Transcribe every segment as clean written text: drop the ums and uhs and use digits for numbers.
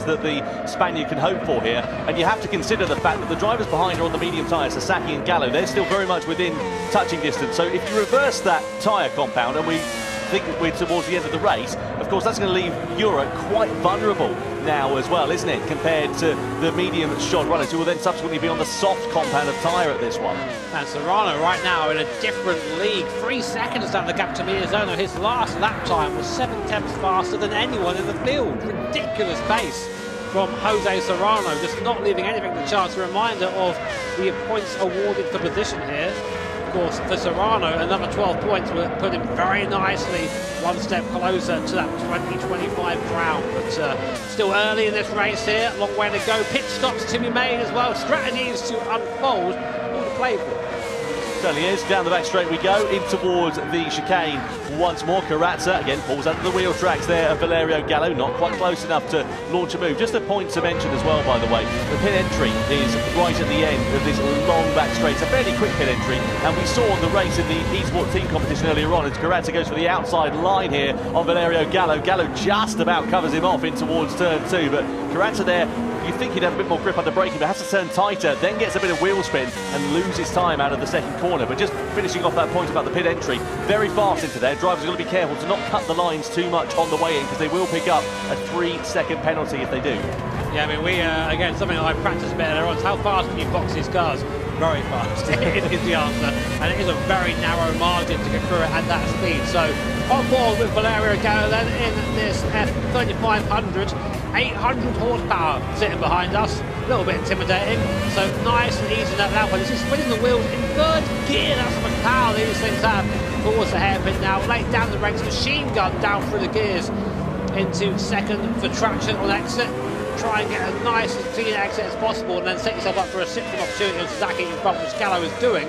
that the Spaniard can hope for here, and you have to consider the fact that the drivers behind are on the medium tyres, Sasaki and Gallo. They're still very much within touching distance, so if you reverse that tyre compound, and we think that we're towards the end of the race, of course that's going to leave Europe quite vulnerable now as well, isn't it, compared to the medium shod runners who will then subsequently be on the soft compound of tyre at this one. And Serrano right now in a different league, 3 seconds down the gap to Miyazono. His last lap time was 7/10 faster than anyone in the field. Ridiculous pace from Jose Serrano, just not leaving anything to chance. A reminder of the points awarded for position here. Of course, for Serrano, another 12 points will put him very nicely one step closer to that 2025 crown. But still early in this race here, long way to go. Pit stops to be made as well, strategies to unfold, all to play for. Certainly is. Down the back straight we go, in towards the chicane once more. Corazza again pulls under the wheel tracks there of Valerio Gallo, not quite close enough to launch a move. Just a point to mention as well, by the way, the pit entry is right at the end of this long back straight. It's a fairly quick pit entry, and we saw on the race in the eSport team competition earlier on as Corazza goes for the outside line here on Valerio Gallo. Gallo just about covers him off in towards turn 2, but Corazza there, you think he'd have a bit more grip under braking, but has to turn tighter, then gets a bit of wheel spin and loses time out of the second corner. But just finishing off that point about the pit entry, very fast into there. Drivers are going to be careful to not cut the lines too much on the way in, because they will pick up a 3-second penalty if they do. Yeah, I mean, we, again, something that I practiced a bit earlier on is how fast can you box these cars? Very fast is the answer, and it is a very narrow margin to get through it at that speed. So on board with Valerio Gallo then in this F3500, 800 horsepower sitting behind us, a little bit intimidating. So nice and easy in that lap. This is spinning the wheels in third gear. That's how much power these things have towards the hairpin now. Late down the ranks, machine gun down through the gears into second for traction on exit. Try and get a nice and clean exit as possible, and then set yourself up for a sifting opportunity on Sasaki in front, which Gallo is doing.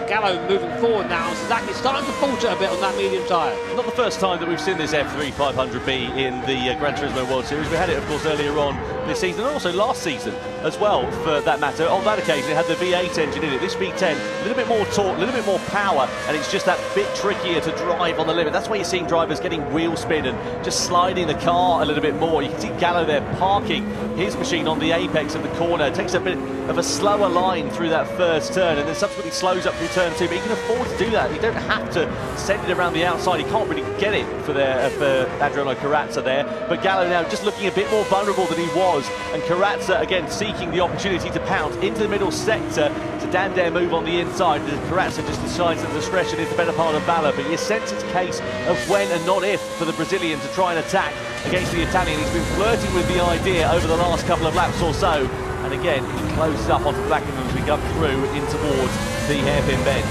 Gallo moving forward now, and Sasaki starting to falter a bit on that medium tyre. Not the first time that we've seen this F3500B in the Gran Turismo World Series. We had it, of course, earlier on this season, and also last season as well, for that matter. On that occasion, it had the V8 engine in it. This V10, a little bit more torque, a little bit more power, and it's just that bit trickier to drive on the limit. That's why you're seeing drivers getting wheel spin and just sliding the car a little bit more. You can see Gallo there parking his machine on the apex of the corner. It takes a bit of a slower line through that first turn, and then subsequently slows up through turn 2, but he can afford to do that. You don't have to send it around the outside. He can't really get it for Adriano Corazza there, but Gallo now just looking a bit more vulnerable than he was, and Corazza again seeking the opportunity to pounce into the middle sector to Dander move on the inside. Corazza just decides that discretion is the better part of valour, but you sense it's a case of when and not if for the Brazilian to try and attack against the Italian. He's been flirting with the idea over the last couple of laps or so, and again he closes up onto the back of him as we come through in towards the hairpin bend.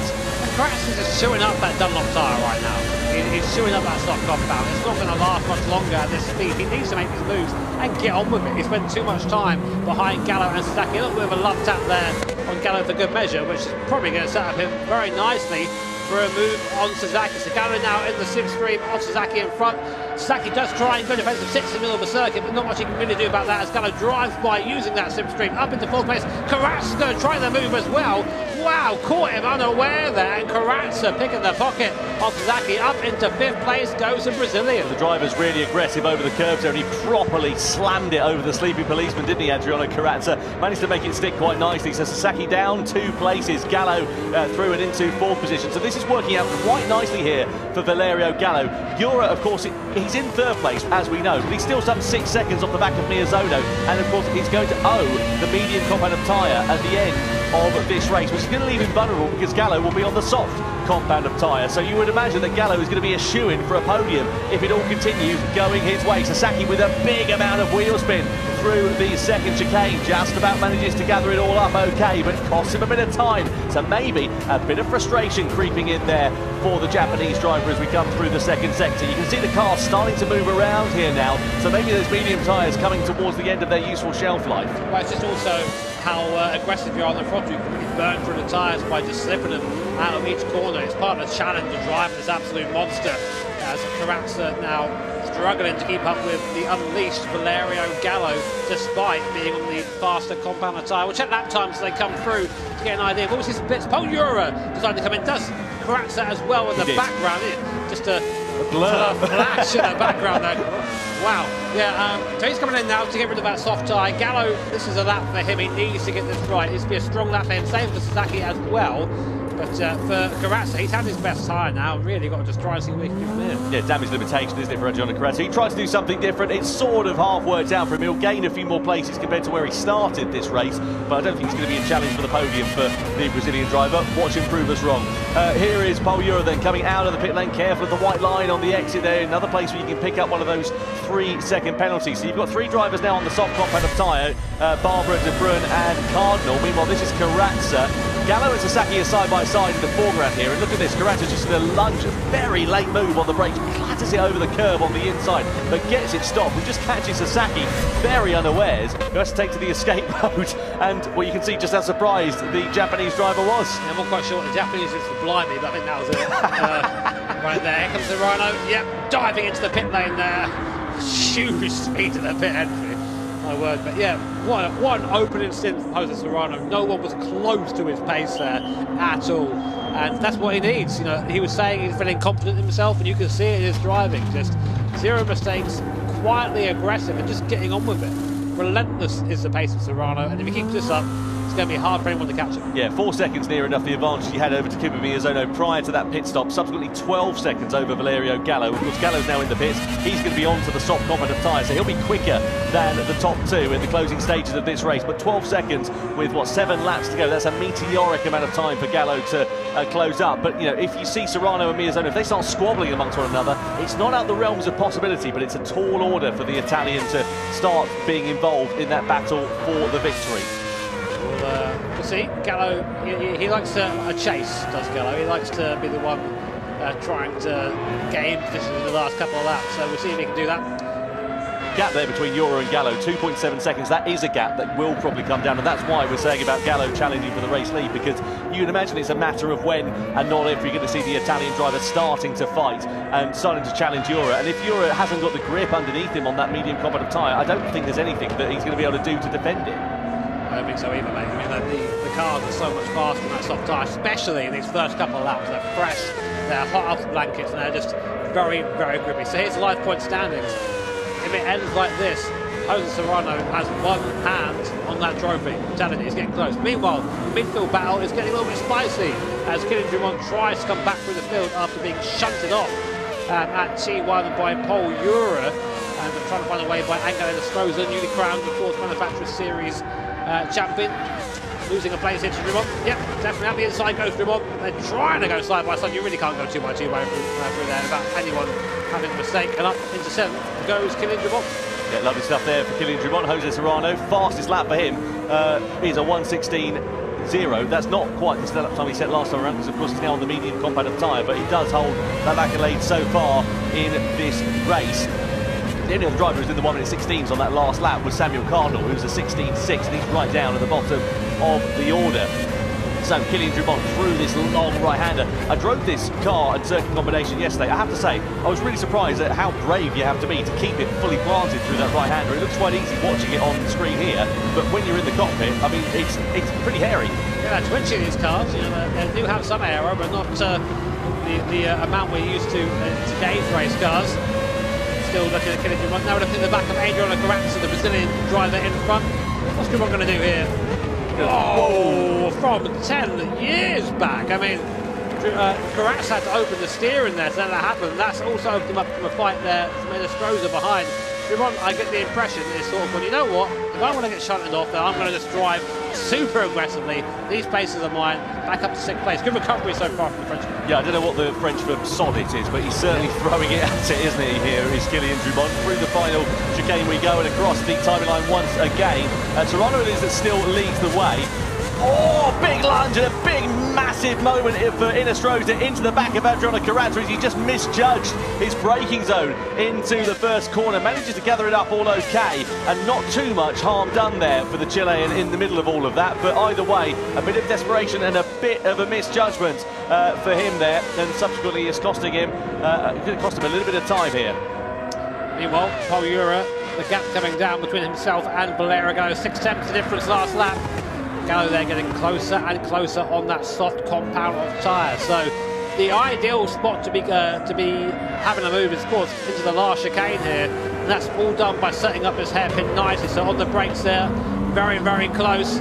Corazza's just chewing up that Dunlop tyre right now. He's chewing up that soft compound. It's not going to last much longer at this speed. He needs to make his moves and get on with it. He spent too much time behind Gallo and Sasaki. A little bit of a love tap there on Gallo for good measure, which is probably going to set up him very nicely for a move on Sasaki. So Gallo now in the slipstream of Sasaki in front. Sasaki does try and go defensive, sits in the middle of the circuit, but not much he can really do about that as Gallo drives by using that slipstream up into fourth place. Corazza's going to try the move as well. Wow, caught him unaware there, and Corazza picking the pocket of Sasaki up into fifth place goes the Brazilian. The driver's really aggressive over the curbs there, and he properly slammed it over the sleepy policeman, didn't he, Adriano Corazza? Managed to make it stick quite nicely. So Sasaki down 2 places, Gallo through and into 4th position. So this is working out quite nicely here for Valerio Gallo. Jura, of course, he's in 3rd place, as we know, but he's still some 6 seconds off the back of Miyazono, and of course he's going to owe the medium compound of tyre at the end of this race, which is going to leave him vulnerable because Gallo will be on the soft compound of tyre. So you would imagine that Gallo is going to be a shoo-in for a podium if it all continues going his way. Sasaki with a big amount of wheel spin through the second chicane, just about manages to gather it all up okay, but it costs him a bit of time. So maybe a bit of frustration creeping in there for the Japanese driver as we come through the second sector. You can see the car starting to move around here now, so maybe those medium tyres coming towards the end of their useful shelf life. Well, it's just also how aggressive you are on the throttle. You can really burn through the tyres by just slipping them out of each corner. It's part of the challenge of driving this absolute monster, as Corazza now struggling to keep up with the unleashed Valerio Gallo, despite being on the faster compound of tyre. We'll check lap times as they come through to get an idea of what was his bits. Paul Jura decided to come in. Does Corazza as well in the background. Just a blur flash in the background there. Wow. Yeah, so he's coming in now to get rid of that soft tyre. Gallo, this is a lap for him. He needs to get this right. It's be a strong lap for him. Same for Sasaki as well. But for Karatsa, he's had his best tyre now. Really got to just try and see what he can do from here. Yeah, damage limitation, isn't it, for Adriano Karatsa? He tried to do something different. It's sort of half worked out for him. He'll gain a few more places compared to where he started this race, but I don't think it's going to be a challenge for the podium for the Brazilian driver. Watch him prove us wrong. Here is Paul Ura then coming out of the pit lane, careful of the white line on the exit there. Another place where you can pick up one of those 3-second penalties. So you've got 3 drivers now on the soft compound of tyre, Barbara, De Bruyne and Cardinal. Meanwhile, this is Karatsa. Gallo and Sasaki are side by side in the foreground here, and look at this, Karatsa just in a lunge, a very late move on the brakes, clatters it over the curb on the inside, but gets it stopped. We just catches Sasaki very unawares, who has to take to the escape mode, and well, you can see just how surprised the Japanese driver was. Yeah, I'm not quite sure what the Japanese is to blind me, but I think that was it. Right there, here comes the Rhino, yep, diving into the pit lane there, huge speed to the pit entry. My word, but yeah, one opening stint from Jose Serrano. No one was close to his pace there at all, and that's what he needs. You know, he was saying he's feeling confident in himself, and you can see it in his driving. Just 0 mistakes, quietly aggressive, and just getting on with it. Relentless is the pace of Serrano, and if he keeps this up, it's going to be hard for anyone to catch him. Yeah, 4 seconds near enough the advantage he had over Takuma Miyazono prior to that pit stop. Subsequently 12 seconds over Valerio Gallo. Of course, Gallo's now in the pits. He's going to be on to the soft compound of tyre, so he'll be quicker than the top 2 in the closing stages of this race. But 12 seconds with, what, 7 laps to go. That's a meteoric amount of time for Gallo to close up. But, you know, if you see Serrano and Miyazono, if they start squabbling amongst one another, it's not out the realms of possibility, but it's a tall order for the Italian to start being involved in that battle for the victory. We'll see. Gallo, he likes a chase, does Gallo. He likes to be the one trying to gain position in the last couple of laps, so we'll see if he can do that. Gap there between Ura and Gallo, 2.7 seconds. That is a gap that will probably come down, and that's why we're saying about Gallo challenging for the race lead, because you can imagine it's a matter of when and not if you're going to see the Italian driver starting to fight and starting to challenge Ura. And if Ura hasn't got the grip underneath him on that medium compound of tyre, I don't think there's anything that he's going to be able to do to defend it. I don't think so either, mate. I mean, the cars are so much faster than that soft tyre, especially in these first couple of laps. They're fresh, they're hot off the blankets, and they're just very, very grippy. So here's the live point standings. If it ends like this, Jose Serrano has one hand on that trophy. I'm telling you, he's getting close. Meanwhile, the midfield battle is getting a little bit spicy as Kylian Drummond tries to come back through the field after being shunted off at T1 by Paul Ura. And they're trying to find a way by Angelo Estroza, newly crowned the 4th Manufacturers Series champion. Losing a place here to Drummond. Yep, definitely out the inside goes Drummond. They're trying to go side by side. You really can't go 2 by 2 through there without anyone having a mistake. And up into 7th goes Kylian Drummond. Yeah, lovely stuff there for Kylian Drummond. Jose Serrano, fastest lap for him is a 1:16.0. That's not quite the lap time he set last time around, because of course he's now on the medium compound of tyre, but he does hold that accolade so far in this race. The only other driver who's in the 1:16s on that last lap was Samuel Cardinal, who's a 16.6, and he's right down at the bottom of the order. So Kylian Drummond through this long right-hander. I drove this car and circuit combination yesterday. I have to say, I was really surprised at how brave you have to be to keep it fully planted through that right-hander. It looks quite easy watching it on the screen here, but when you're in the cockpit, I mean, it's pretty hairy. Yeah, they're twitchy, these cars. You know, they do have some aero, but not the amount we're used to in today's race cars. Still looking at Kylian Drummond. Now we're looking at the back of Adriano Karatsa, the Brazilian driver in front. What's Drummond going to do here? Oh, from 10 years back. I mean, Karatsa had to open the steering there to let that happen. That's also opened him up from a fight there from Estroza behind. Drummond, I get the impression that it's sort of going, you know what, if I want to get shunted off there, I'm going to just drive super aggressively. These places are mine, back up to 6th place. Good recovery so far from the Frenchman. Yeah, I don't know what the French for solid is, but he's certainly throwing it at it, isn't he? Here is Kylian Drummond. Through the final chicane we go, and across the timing line once again. Serrano it is that still leads the way. Oh, big lunge and a big, massive moment for Estroza into the back of Adriano Karatsa as he just misjudged his braking zone into the first corner. Manages to gather it up all okay, and not too much harm done there for the Chilean in the middle of all of that. But either way, a bit of desperation and a bit of a misjudgment for him there, and subsequently it's costing him, it could have cost him a little bit of time here. Meanwhile, Paul Ura, the gap coming down between himself and Valerigo, 6/10 the difference last lap. Gallo there getting closer and closer on that soft compound of tyre. So the ideal spot to be having a move is, of course, into the last chicane here. and that's all done by setting up his hairpin nicely. So on the brakes there, very, very close.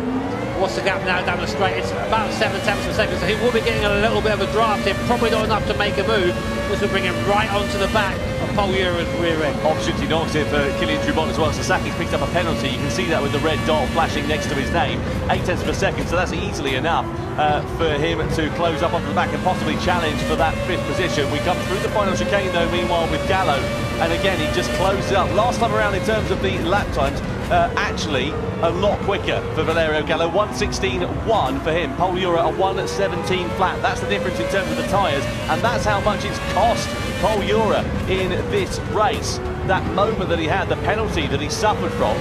What's the gap now down the straight? It's about 7/10 of a second, so he will be getting a little bit of a draft here, probably not enough to make a move. This will bring him right onto the back of Paul Ura's rear end. Opportunity knocks here for Kylian Drumont as well. Sasaki's picked up a penalty. You can see that with the red dot flashing next to his name. 0.8 of a second, so that's easily enough for him to close up onto the back and possibly challenge for that 5th position. We come through the final chicane though, meanwhile, with Gallo, and again he just closed it up. Last time around in terms of the lap times, actually a lot quicker for Valerio Gallo. 1:16.1 for him. Paul Ura a 1:17 flat. That's the difference in terms of the tyres, and that's how much it's cost Paul Ura in this race. That moment that he had, the penalty that he suffered from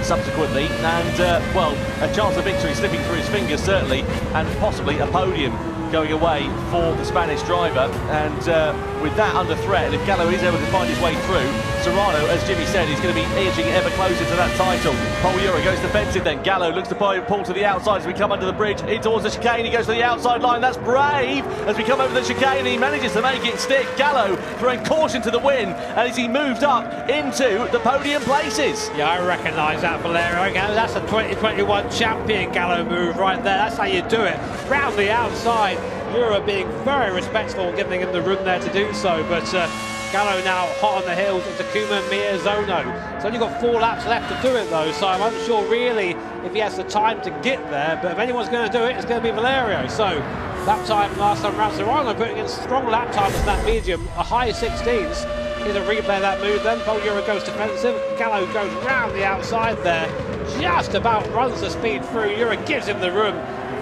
subsequently, and well, a chance of victory slipping through his fingers certainly, and possibly a podium going away for the Spanish driver. And with that under threat, and if Gallo is able to find his way through, Serrano, as Jimmy said, is going to be edging ever closer to that title. Paul Ura goes defensive then. Gallo looks to pull to the outside as we come under the bridge in towards the chicane. He goes to the outside line. That's brave as we come over the chicane. He manages to make it stick. Gallo throwing caution to the wind, and as he moved up into the podium places. Yeah, I recognise that, Valerio Gallo. That's a 2021 champion Gallo move right there. That's how you do it. Round the outside. Ura being very respectful and giving him the room there to do so, but Gallo now hot on the heels of Takuma Miyazono. He's only got 4 laps left to do it though, so I'm unsure really if he has the time to get there, but if anyone's going to do it, it's going to be Valerio. So lap time last time around, Serrano putting in strong lap times in that medium, a high 16s. Here's a replay of that move then. Paul Ura goes defensive, Gallo goes round the outside there, just about runs the speed through. Ura gives him the room.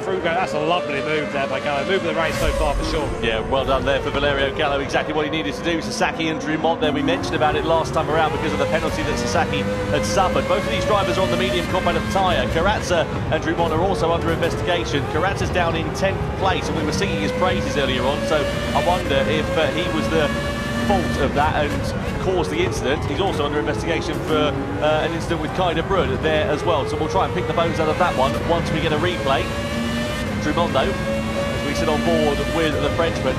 That's a lovely move there by Gallo. Move of the race so far for sure. Yeah, well done there for Valerio Gallo. Exactly what he needed to do. Sasaki and Drumont there. We mentioned about it last time around because of the penalty that Sasaki had suffered. Both of these drivers are on the medium compound tyre. Karatsa and Drumont are also under investigation. Karatsa's down in 10th place, and we were singing his praises earlier on, so I wonder if he was the fault of that and caused the incident. He's also under investigation for an incident with Kaida Brud there as well, so we'll try and pick the bones out of that one once we get a replay. Drumont though, as we sit on board with the Frenchman,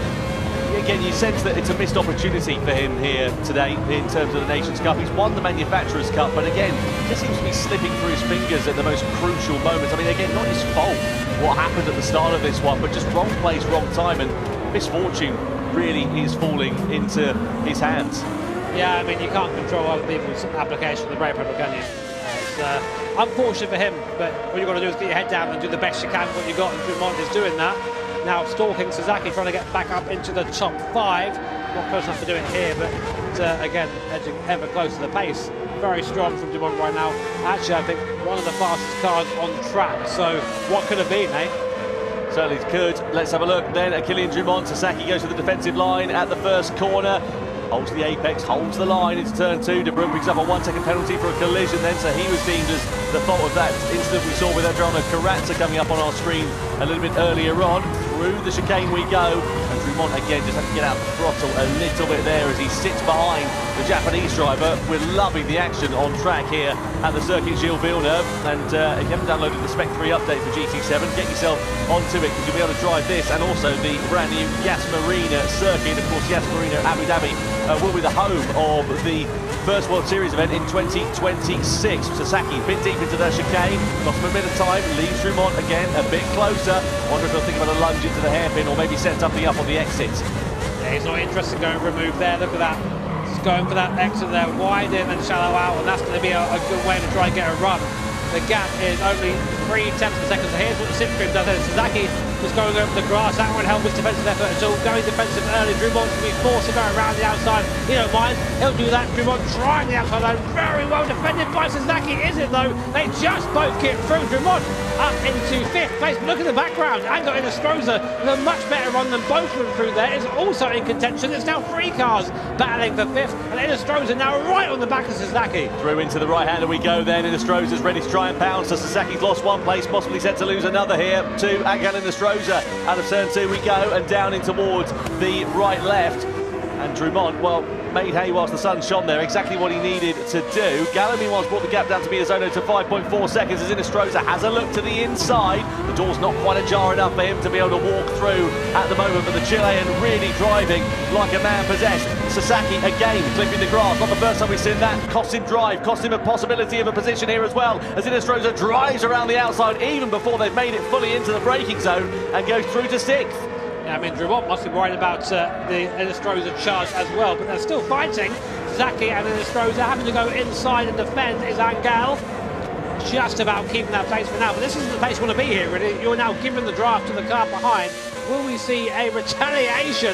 again you sense that it's a missed opportunity for him here today in terms of the Nations Cup. He's won the Manufacturers Cup, but again just seems to be slipping through his fingers at the most crucial moments. I mean, again, not his fault what happened at the start of this one, but just wrong place, wrong time, and misfortune really is falling into his hands. Yeah, I mean, you can't control other people's application of the brake pedal, can you? It's unfortunate for him, but what you've got to do is get your head down and do the best you can with what you've got, and Drumont is doing that. Now stalking Sasaki, trying to get back up into the top 5. Not close enough to do it here, but again, edging ever closer to the pace. Very strong from Drumont right now. Actually, I think one of the fastest cars on track, so what could have been, eh? Certainly could. Let's have a look then at Kylian Drumont. Sasaki goes to the defensive line at the first corner. Holds the apex, holds the line into turn 2. De Bruyne picks up a 1-second penalty for a collision then, so he was deemed as the fault of that incident we saw with Adriano Karatsa coming up on our screen a little bit earlier on. Through the chicane we go, and Drumont again just had to get out the throttle a little bit there as he sits behind the Japanese driver. We're loving the action on track here at the circuit Gilles Villeneuve, and if you haven't downloaded the Spec 3 update for GT7, get yourself onto it because you'll be able to drive this and also the brand new Yas Marina circuit. Of course, Yas Marina Abu Dhabi will be the home of the first World Series event in 2026. Sasaki a bit deep into that chicane, lost him a bit of time, leaves Drumont again a bit closer. Wonder if he'll think about a lunge into the hairpin or maybe set something up on the exit. Yeah, he's not interested in going for a move there. Look at that. He's going for that exit there, wide in and shallow out, and that's going to be a good way to try and get a run. The gap is only 0.3 seconds. So here's what the slipstream does. Sasaki just going over the grass. That won't help his defensive effort at all. Going defensive early. Drumont's going to be forced to go around the outside. He don't mind. He'll do that. Drumont trying the outside line. Very well defended by Sasaki. Is it though? They just both get through. Drumont up into 5th place. But look at the background. Ango Inestrosa with a much better run than both of them through there. Is also in contention. There's now 3 cars battling for 5th. And Inestrosa now right on the back of Sasaki. Through into the right-hander we go then. Inestrosa's ready to try and pounce. So Sasaki's lost 1 place, possibly set to lose another here to Ango Inestrosa. Out of turn 2 we go and down in towards the right-left. And Drumont, well, made hay whilst the sun shone there, exactly what he needed to do. Gallo, meanwhile, brought the gap down to Miyazono to 5.4 seconds as Inestrosa has a look to the inside. The door's not quite ajar enough for him to be able to walk through at the moment, but the Chilean really driving like a man possessed. Sasaki again clipping the grass. Not the first time we've seen that. Cost him drive, cost him a possibility of a position here as well, as Inestrosa drives around the outside even before they've made it fully into the braking zone and goes through to 6th. Yeah, I mean, ൦must be worried about the Inestrosa charge as well, but they're still fighting. Sasaki and Inestrosa having to go inside and defend is Angel. Just about keeping that place for now, but this isn't the place you want to be here, really. You're now giving the draft to the car behind. Will we see a retaliation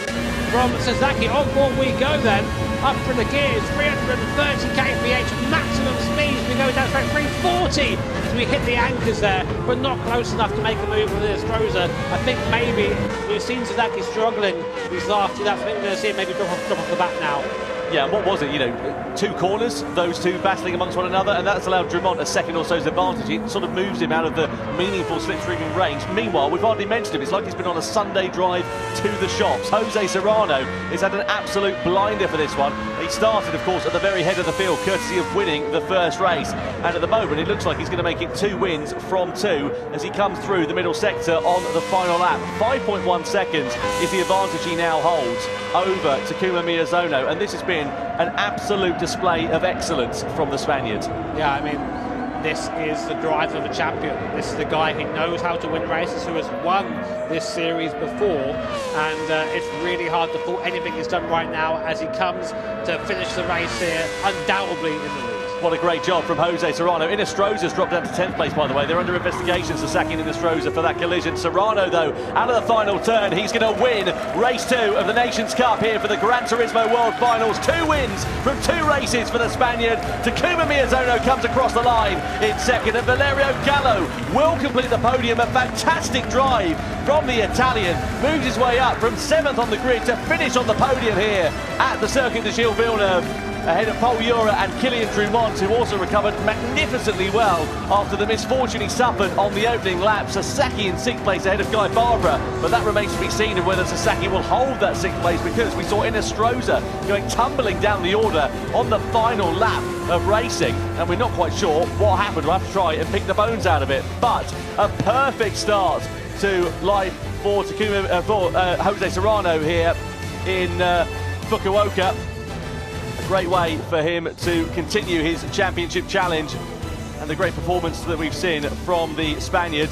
from Sasaki? On board we go then, up for the gears, 330 kph maximum speed. We go down straight 340 as we hit the anchors there, but not close enough to make a move with Inestrosa. I think maybe we've seen Sasaki struggling these last 2 laps. I think we're going to see him maybe drop off the back now. Yeah, and what was it? You know, 2 corners, those two battling amongst one another, and that's allowed ŁYWO a second or so's advantage. It sort of moves him out of the meaningful slipstreaming range. Meanwhile, we've hardly mentioned him. It's like he's been on a Sunday drive to the shops. Jose Serrano has had an absolute blinder for this one. He started, of course, at the very head of the field, courtesy of winning the first race. And at the moment, it looks like he's going to make it 2 wins from 2 as he comes through the middle sector on the final lap. 5.1 seconds is the advantage he now holds over Takuma Miyazono, and this has been an absolute display of excellence from the Spaniard. Yeah, I mean, this is the drive of a champion. This is the guy who knows how to win races, who has won this series before, and it's really hard to fault anything he's done right now as he comes to finish the race here, undoubtedly in the lead. What a great job from Jose Serrano. Inestrosa's dropped down to 10th place, by the way. They're under investigation, Sasaki and Inestrosa, for that collision. Serrano, though, out of the final turn, he's going to win race 2 of the Nations Cup here for the Gran Turismo World Finals. 2 wins from 2 races for the Spaniard. Takuma Miyazono comes across the line in second, and Valerio Gallo will complete the podium. A fantastic drive from the Italian. Moves his way up from 7th on the grid to finish on the podium here at the Circuit de Gilles Villeneuve, ahead of Paul Ura and Kylian ŁYWO, who also recovered magnificently well after the misfortune he suffered on the opening lap. Sasaki in 6th place ahead of Guy Barbara, but that remains to be seen of whether Sasaki will hold that 6th place, because we saw Inestrosa going tumbling down the order on the final lap of racing, and we're not quite sure what happened. We'll have to try and pick the bones out of it, but a perfect start to life for Jose Serrano here in Fukuoka. Great way for him to continue his championship challenge, and the great performance that we've seen from the Spaniard.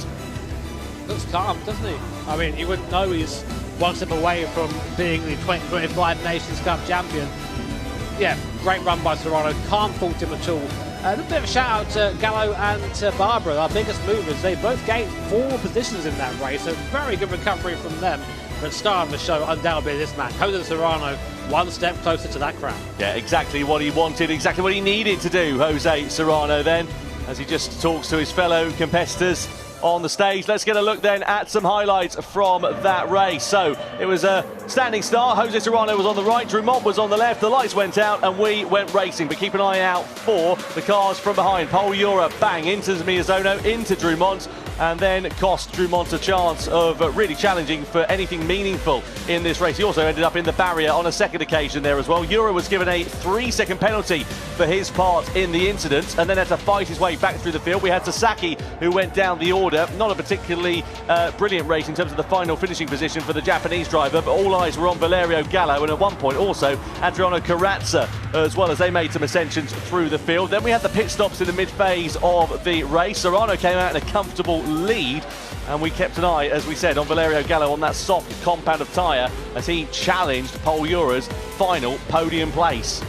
Looks calm, doesn't he? I mean, you wouldn't know he's 1 step away from being the 2025 Nations Cup champion. Yeah, great run by Serrano, can't fault him at all. A little bit of a shout out to Gallo and to Barbara, our biggest movers. They both gained 4 positions in that race, so very good recovery from them. But star of the show, undoubtedly this man, Jose Serrano, 1 step closer to that crown. Yeah, exactly what he wanted, exactly what he needed to do, Jose Serrano then, as he just talks to his fellow competitors on the stage. Let's get a look then at some highlights from that race. So it was a standing start. Jose Serrano was on the right, ŁYWO was on the left, the lights went out and we went racing, but keep an eye out for the cars from behind. Paul Ura, bang, into Miyazono, into ŁYWO, and then cost ŁYWO a chance of really challenging for anything meaningful in this race. He also ended up in the barrier on a second occasion there as well. Ura was given a 3-second penalty for his part in the incident and then had to fight his way back through the field. We had Sasaki, who went down the order. Not a particularly brilliant race in terms of the final finishing position for the Japanese driver, but all eyes were on Valerio Gallo, and at one point also Adriano Carrazza as well, as they made some ascensions through the field. Then we had the pit stops in the mid-phase of the race. Serrano came out in a comfortable lead, and we kept an eye, as we said, on Valerio Gallo on that soft compound of tyre as he challenged Paul Ura's final podium place.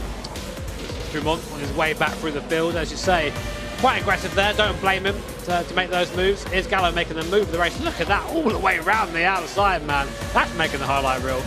ŁYWO on his way back through the field, as you say. Quite aggressive there, don't blame him to make those moves. Here's Gallo making the move of the race. Look at that, all the way around the outside, man. That's making the highlight reel.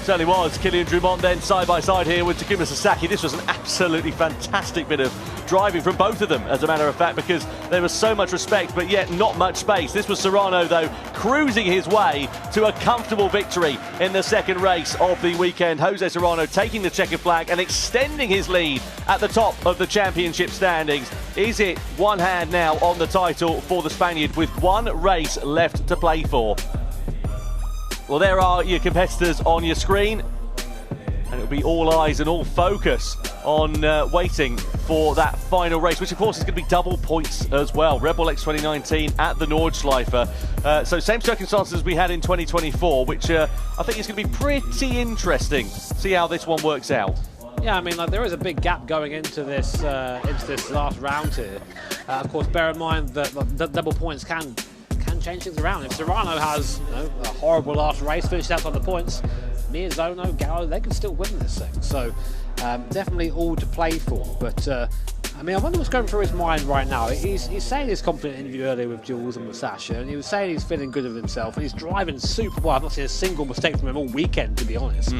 Certainly was. Kylian ŁYWO then side by side here with Takuma Sasaki. This was an absolutely fantastic bit of driving from both of them, as a matter of fact, because there was so much respect, but yet not much space. This was Serrano, though, cruising his way to a comfortable victory in the second race of the weekend. Jose Serrano taking the checkered flag and extending his lead at the top of the championship standings. Is it one hand now on the title for the Spaniard with 1 race left to play for? Well, there are your competitors on your screen, and it'll be all eyes and all focus on waiting for that final race, which of course is going to be double points as well. Red Bull X 2019 at the Nordschleife. So same circumstances as we had in 2024, which I think is going to be pretty interesting. See how this one works out. Yeah, I mean, like, there is a big gap going into this last round here. Of course, bear in mind that the double points can change things around. If Serrano has a horrible last race, finishes out on the points, Miyazono, Gallo, they can still win this thing. So definitely all to play for. But I mean, I wonder what's going through his mind right now. He's saying his confident interview earlier with Jules and with Sasha, and he was saying he's feeling good with himself, and he's driving super well. I've not seen a single mistake from him all weekend, to be honest.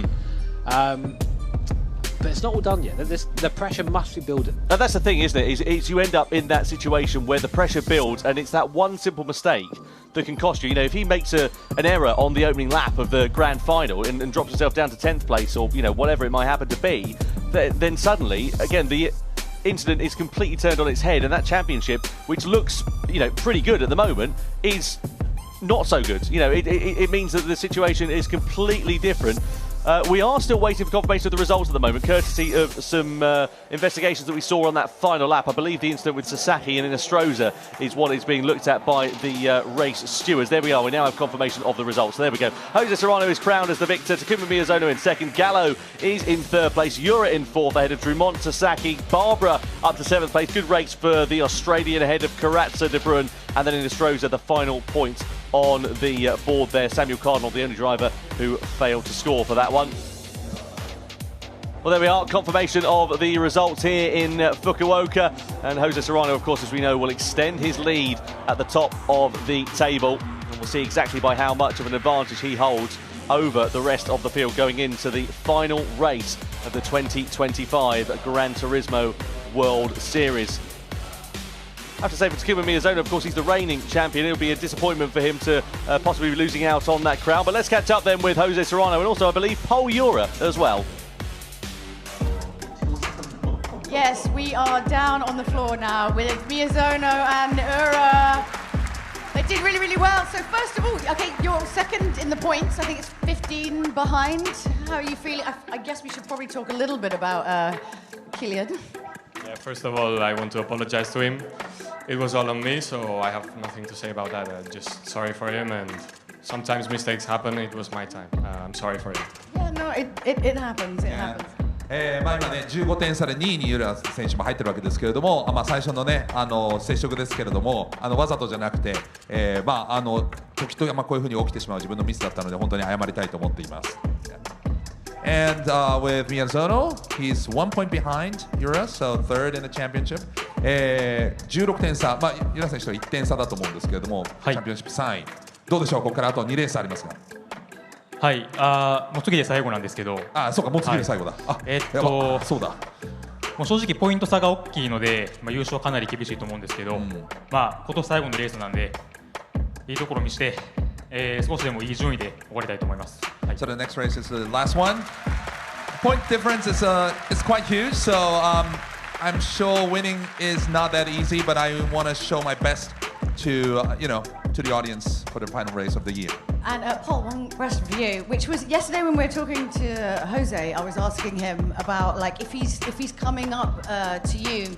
But it's not all done yet. The pressure must be building. And that's the thing, isn't it? Is you end up in that situation where the pressure builds, and it's that one simple mistake that can cost you. You know, if he makes an error on the opening lap of the Grand Final and drops himself down to 10th place, or whatever it might happen to be, then suddenly, again, the incident is completely turned on its head, and that championship, which looks pretty good at the moment, is not so good. It means that the situation is completely different. We are still waiting for confirmation of the results at the moment, courtesy of some investigations that we saw on that final lap. I believe the incident with Sasaki and Inestrosa is what is being looked at by the race stewards. There we are. We now have confirmation of the results. So there we go. Jose Serrano is crowned as the victor. Takuma Miyazono in second. Gallo is in third place. Yura in fourth ahead of Drummond, Sasaki. Barbara up to seventh place. Good race for the Australian ahead of Karatza, De Bruyn. And then Inestrosa, the final point on the board there. Samuel Cardinal, the only driver who failed to score for that one. Well, there we are, confirmation of the results here in Fukuoka. And Jose Serrano, of course, as we know, will extend his lead at the top of the table. And we'll see exactly by how much of an advantage he holds over the rest of the field going into the final race of the 2025 Gran Turismo World Series. I have to say, for Takuma Miyazono, of course, he's the reigning champion. It'll be a disappointment for him to possibly be losing out on that crown. But let's catch up then with Jose Serrano and also, I believe, Pol Ura as well. Yes, we are down on the floor now with Miyazono and Ura. They did really, really well. So first of all, okay, you're second in the points. I think it's 15 behind. How are you feeling? I guess we should probably talk a little bit about Kylian. Yeah, first of all, I want to apologize to him. It was all on me, so I have nothing to say about that. Just sorry for him, and sometimes mistakes happen. It was my time. I'm sorry for him. Yeah, no, it happens. It happens. 今ね15点差で2位にユラ選手も入ってるわけですけれども、最初のね接触ですけれども、わざとじゃなくて、時とこういうふうに起きてしまう自分のミスだったので本当に謝りたいと思っています。And with Miyazono, he's 1 point behind Ura, so third in the championship. 16点差、ユラ選手と1点差だと思うんですけれども、チャンピオンシップ3位。どうでしょう、ここからあと2レースありますが。はい、もう次で最後なんですけど。そうか、もう次で最後だ。そうだ。もう正直ポイント差が大きいので、優勝はかなり厳しいと思うんですけど、今年最後のレースなんで、いいところにして、少しでもいい順位で終わりたいと思います。So the next race is the last one. Point difference is quite huge, so I'm sure winning is not that easy, but I want to show my best to to the audience for the final race of the year. And Paul, one question for you, which was yesterday when we were talking to Jose, I was asking him about like if he's coming up to you,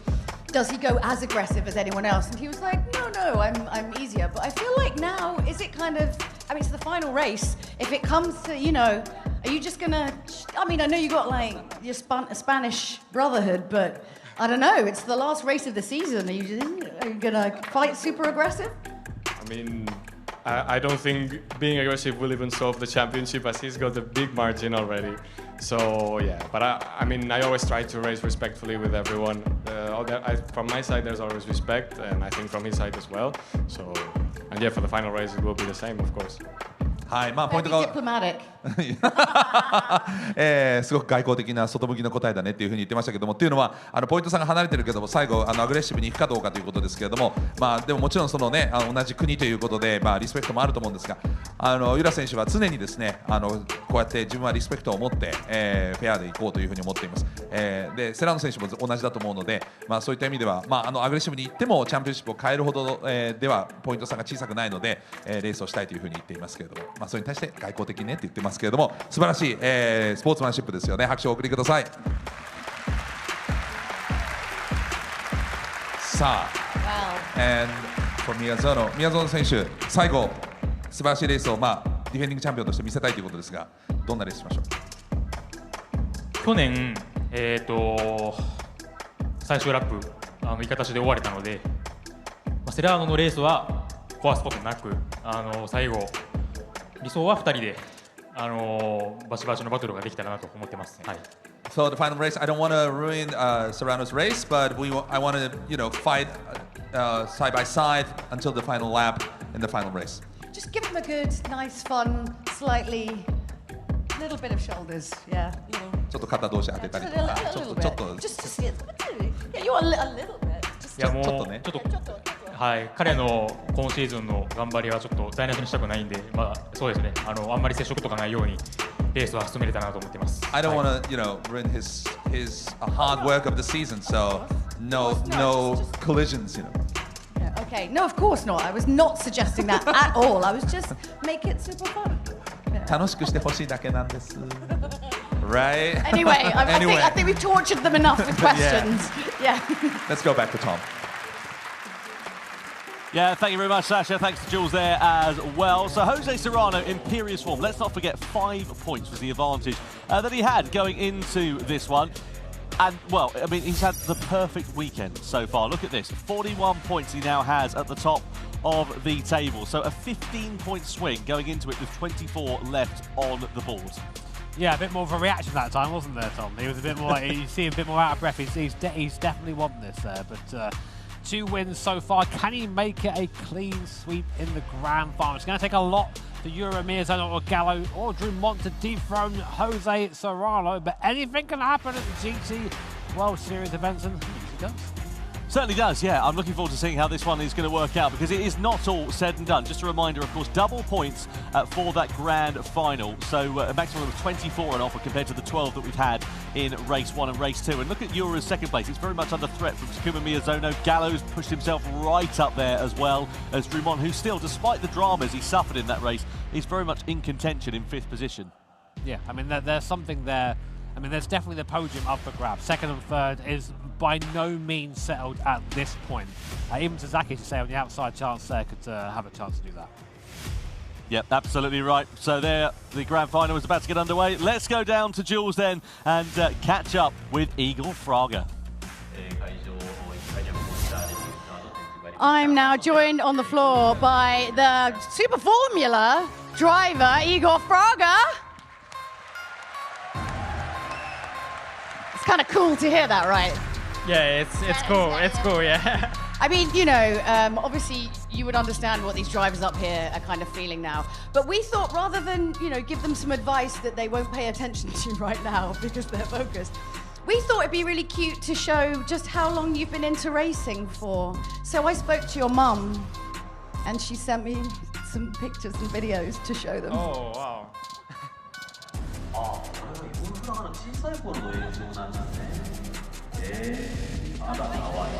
does he go as aggressive as anyone else? And he was like, no, I'm easier. But I feel like now, is it kind of, I mean, it's the final race. If it comes to, are you just gonna, I mean, I know you got like your Spanish brotherhood, but I don't know, it's the last race of the season. Are you gonna fight super aggressive? I mean, I don't think being aggressive will even solve the championship, as he's got a big margin already. So yeah, but I mean, I always try to race respectfully with everyone. From my side, there's always respect, and I think from his side as well. So, and yeah, for the final race, it will be the same, of course. はい、ポイントがすごく外交的な外向きの答えだねっていうふうに言ってましたけども、っていうのはポイント差が離れてるけども最後アグレッシブにいくかどうかということですけれども、でももちろんそのね同じ国ということでリスペクトもあると思うんですが、ユラ選手は常にですねこうやって自分はリスペクトを持って、フェアでいこうというふうに思っています。でセラーノ選手も同じだと思うので、そういった意味では、アグレッシブにいってもチャンピオンシップを変えるほど、ではポイント差が小さくないので、レースをしたいというふうに言っていますけれども、それに対して外交的にねって言ってますけれども、素晴らしい、スポーツマンシップですよね。拍手をお送りください。さあ、and for 宮園選手、最後素晴らしいレースを、ディフェンディングチャンピオンとして見せたいということですが、どんなレースしましょう。去年、最終ラップいい形で終われたので、セラーノのレースは壊すことなく、最後理想は2人で、バチバチのバトルができたらなと思ってます。はい。So the final race, I don't want to ruin Serrano's race, but I want to, fight side by side until the final lap in the final race. Just give them a good, nice, fun, slightly, little bit of shoulders, yeah. ちょっと肩同士当てたりとか、ちょっと。Just yeah, you want a little bit. いやもうちょっとはい、彼の今シーズンの頑張りはちょっと台無しにしたくないんで、そうですね。あんまり接触とかないようにレースは進めれたなと思ってます。I don't want to, ruin his hard work of the season, so no collisions, Yeah, okay. No, of course not. I was not suggesting that at all. I was just make it super fun. 楽しくしてほしいだけなんです。Right? Anyway, I think we've tortured them enough with questions. Yeah. Let's go back to Tom. Yeah, thank you very much, Sasha. Thanks to Jules there as well. So Jose Serrano, imperious form. Let's not forget 5 points was the advantage that he had going into this one. And, well, I mean, he's had the perfect weekend so far. Look at this. 41 points he now has at the top of the table. So a 15-point swing going into it with 24 left on the board. Yeah, a bit more of a reaction that time, wasn't there, Tom? He was a bit more, you see him a bit more out of breath. He's definitely won this there, but 2 wins so far. Can he make it a clean sweep in the Grand Final? It's going to take a lot for Yura Miyazono or Gallo or Drummond to dethrone Jose Serrano, but anything can happen at the GT World Series events, and it does. Certainly does, yeah. I'm looking forward to seeing how this one is going to work out, because it is not all said and done. Just a reminder, of course, double points for that grand final. So a maximum of 24 on offer compared to the 12 that we've had in race 1 and race 2. And look at Yura's second place. It's very much under threat from Takuma Miyazono. Gallo's pushed himself right up there as well as Drummond, who still, despite the dramas he suffered in that race, is very much in contention in 5th position. Yeah, I mean, there's something there. I mean, there's definitely the podium up for grabs. 2nd and 3rd is by no means settled at this point. Even Sasaki, to say on the outside chance there, could have a chance to do that. Yep, absolutely right. So there, the grand final is about to get underway. Let's go down to Jules then and catch up with Igor Fraga. I'm now joined on the floor by the Super Formula driver, Igor Fraga. It's kind of cool to hear that, right? Yeah, it's cool. It's cool, yeah. I mean, obviously you would understand what these drivers up here are kind of feeling now. But we thought rather than, give them some advice that they won't pay attention to right now because they're focused, we thought it'd be really cute to show just how long you've been into racing for. So I spoke to your mum and she sent me some pictures and videos to show them. Oh, wow. 小さい頃の映像なんだね。あら、かわいい。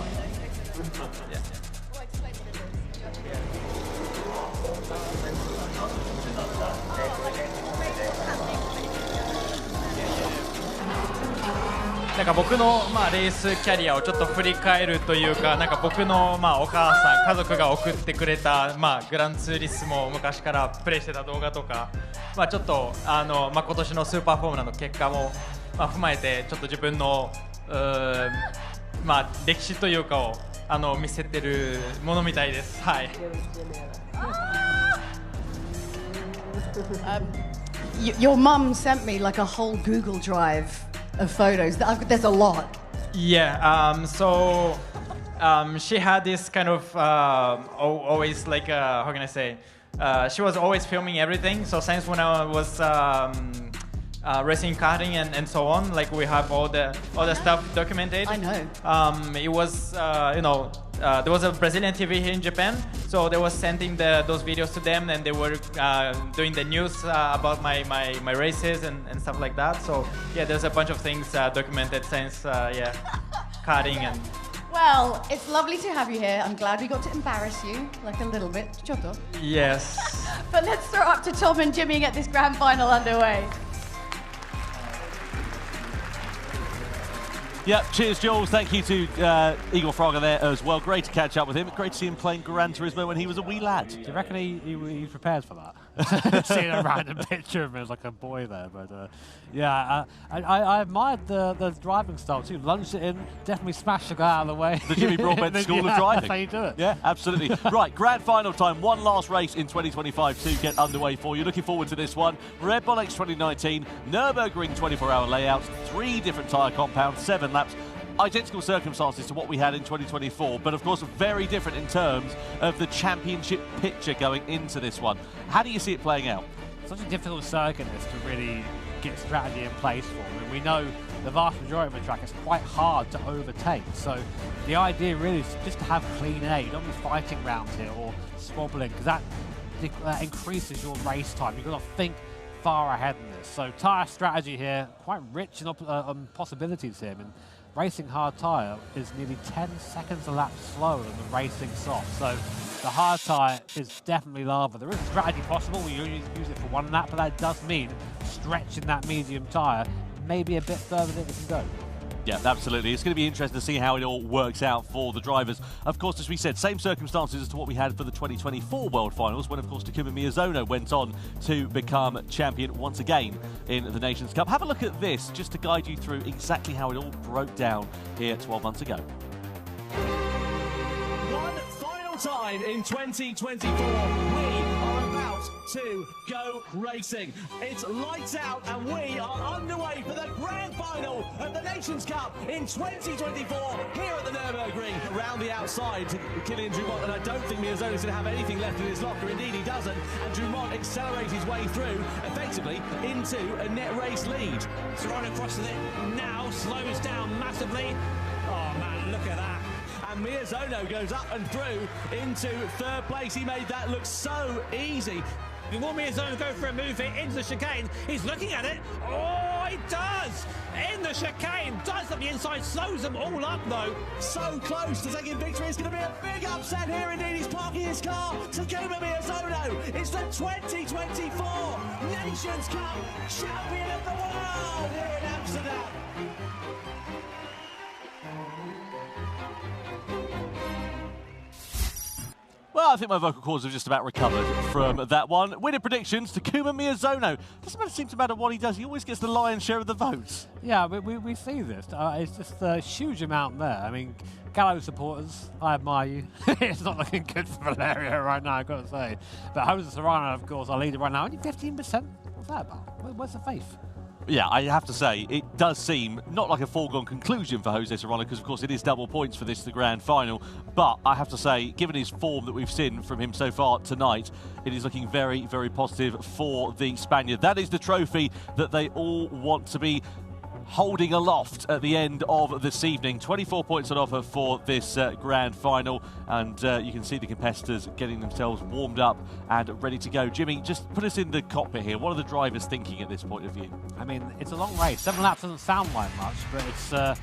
なんか僕のレースキャリアをちょっと振り返るというか、なんか僕のお母さん、家族が送ってくれたグランツーリスモを昔からプレイしてた動画とか、ちょっと今年のスーパーフォームラの結果も踏まえてちょっと自分の歴史というかを見せてるものみたいです。はい。Your mum sent me like a whole Google Drive of photos. There's a lot. Yeah. So she had this kind of always like how can I say? She was always filming everything. So since when I was racing karting and so on. Like we have all the stuff documented. I know. It was there was a Brazilian TV here in Japan, so they was sending those videos to them, and they were doing the news about my races and stuff like that. So yeah, there's a bunch of things documented since karting and. Well, it's lovely to have you here. I'm glad we got to embarrass you, like a little bit. Chotto. Yes. But let's throw up to Tom and Jimmy and get this grand final underway. Yep, cheers, Jules. Thank you to Igor Fraga there as well. Great to catch up with him. Great to see him playing Gran Turismo when he was a wee lad. Do you reckon he's prepared for that? Seeing a random picture of him as like a boy there, but yeah, I admired the driving style too. Lunged it in, definitely smashed the guy out of the way. The Jimmy Broadbent School of Driving. That's how you do it. Yeah, absolutely. Right, grand final time. One last race in 2025 to get underway for you. Looking forward to this one. Red Bull X 2019, Nürburgring 24-hour layouts, 3 different tyre compounds, 7 laps. Identical circumstances to what we had in 2024, but of course very different in terms of the championship picture going into this one. How do you see it playing out? Such a difficult circuit this to really get strategy in place for. I mean, we know the vast majority of the track is quite hard to overtake, so the idea really is just to have clean air. You don't be fighting round here or swobbling, because that increases your race time. You've got to think far ahead in this. So tyre strategy here, quite rich in possibilities here. I mean, racing hard tyre is nearly 10 seconds a lap slower than the racing soft. So the hard tyre is definitely lava. There is a strategy possible. We usually use it for 1 lap, but that does mean stretching that medium tyre maybe a bit further than it can go. Yeah, absolutely. It's going to be interesting to see how it all works out for the drivers. Of course, as we said, same circumstances as to what we had for the 2024 World Finals, when, of course, Takuma Miyazono went on to become champion once again in the Nations Cup. Have a look at this, just to guide you through exactly how it all broke down here 12 months ago. One final time in 2024, we are about to go racing. It's lights out and we are underway for the grand final of the Nations Cup in 2024 here at the Nürburgring. Around the outside to Kylian Drumont, and I don't think Miyazono's going to have anything left in his locker. Indeed, he doesn't. And Drumont accelerates his way through, effectively into a net race lead. Serrano crosses it now, slows down massively. Oh man, look at that. And Miyazono goes up and through into 3rd place. He made that look so easy. Before Miyazono go for a move here into the chicane, he's looking at it. Oh, he does! In the chicane, does on the inside, slows them all up though. So close to taking victory. It's going to be a big upset here indeed. He's parking his car. Takuma Miyazono is the 2024 Nations Cup champion of the world here in Amsterdam. Well, I think my vocal cords have just about recovered from that one. Winning predictions, Takuma Miyazono. Doesn't seem to matter what he does, he always gets the lion's share of the votes. Yeah, we see this. It's just a huge amount there. I mean, Gallo supporters, I admire you. It's not looking good for Valerio right now, I've got to say. But Jose Serrano, of course, our leader right now. Only 15%? What's that about? Where's the faith? Yeah, I have to say, it does seem not like a foregone conclusion for Jose Serrano, because of course it is double points for this, the grand final. But I have to say, given his form that we've seen from him so far tonight, it is looking very, very positive for the Spaniard. That is the trophy that they all want to be holding aloft at the end of this evening. 24 points on offer for this grand final, and you can see the competitors getting themselves warmed up and ready to go. Jimmy, just put us in the cockpit here. What are the drivers thinking at this point of view? I mean, it's a long race. 7 laps doesn't sound like much, but it's a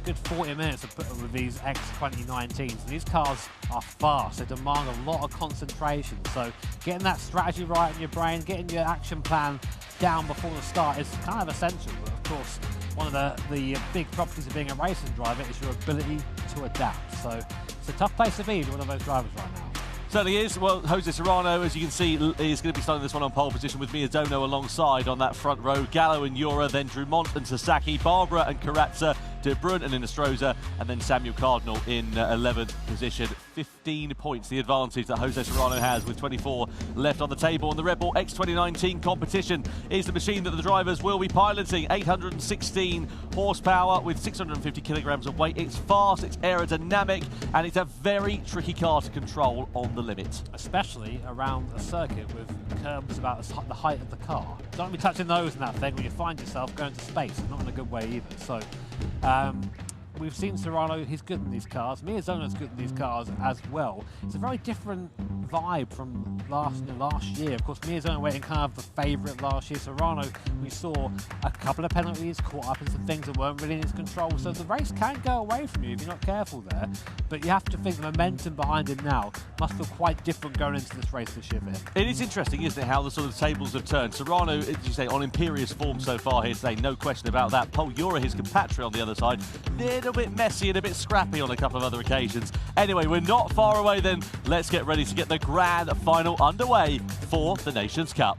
good 40 minutes to put with these X 2019s. And these cars are fast. They demand a lot of concentration. So getting that strategy right in your brain, getting your action plan down before the start is kind of essential. But of course, one of the big properties of being a racing driver is your ability to adapt. So it's a tough place to be one of those drivers right now. Certainly is. Well, Jose Serrano, as you can see, is going to be starting this one on pole position with Miyazono alongside on that front row. Gallo and Yura, then Drumont and Sasaki, Barbara and Karatza, De Bruyne and Inestrosa, and then Samuel Cardinal in 11th position. 15 points the advantage that Jose Serrano has with 24 left on the table. And the Red Bull X 2019 competition is the machine that the drivers will be piloting. 816 horsepower with 650 kilograms of weight. It's fast, it's aerodynamic, and it's a very tricky car to control on the limit. Especially around a circuit with curbs about the height of the car. Don't be touching those in that thing when you find yourself going to space. Not in a good way either. So we've seen Serrano, he's good in these cars. Miyazono's good in these cars as well. It's a very different vibe from last year. Of course, Miyazono went in kind of the favourite last year. Serrano, we saw a couple of penalties, caught up in some things that weren't really in his control. So the race can go away from you if you're not careful there. But you have to think the momentum behind him now must feel quite different going into this race this year for him. It is interesting, isn't it, how the sort of tables have turned. Serrano, as you say, on imperious form so far here today, no question about that. Pol Jura, his compatriot on the other side, little bit messy and a bit scrappy on a couple of other occasions. Anyway, we're not far away then. Let's get ready to get the grand final underway for the Nations Cup.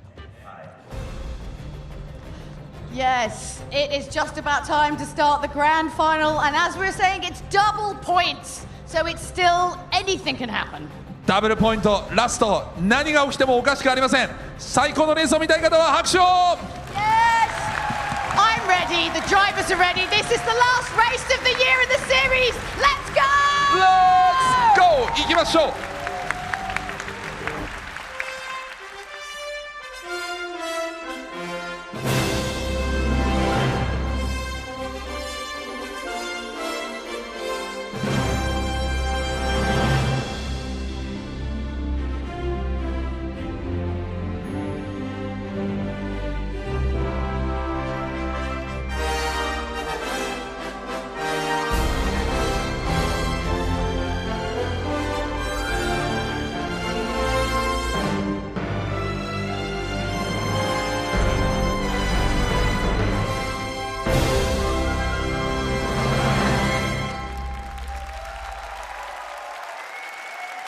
Yes, it is just about time to start the grand final, and as we were saying, it's double points, so it's still anything can happen. ダブルポイントラスト何が起きてもおかしくありません。最高のレースを見たい方は拍手を。 Yes, I'm ready. The drivers are ready. This is the last race of the year in the series. Let's go! Let's go! 行きましょう。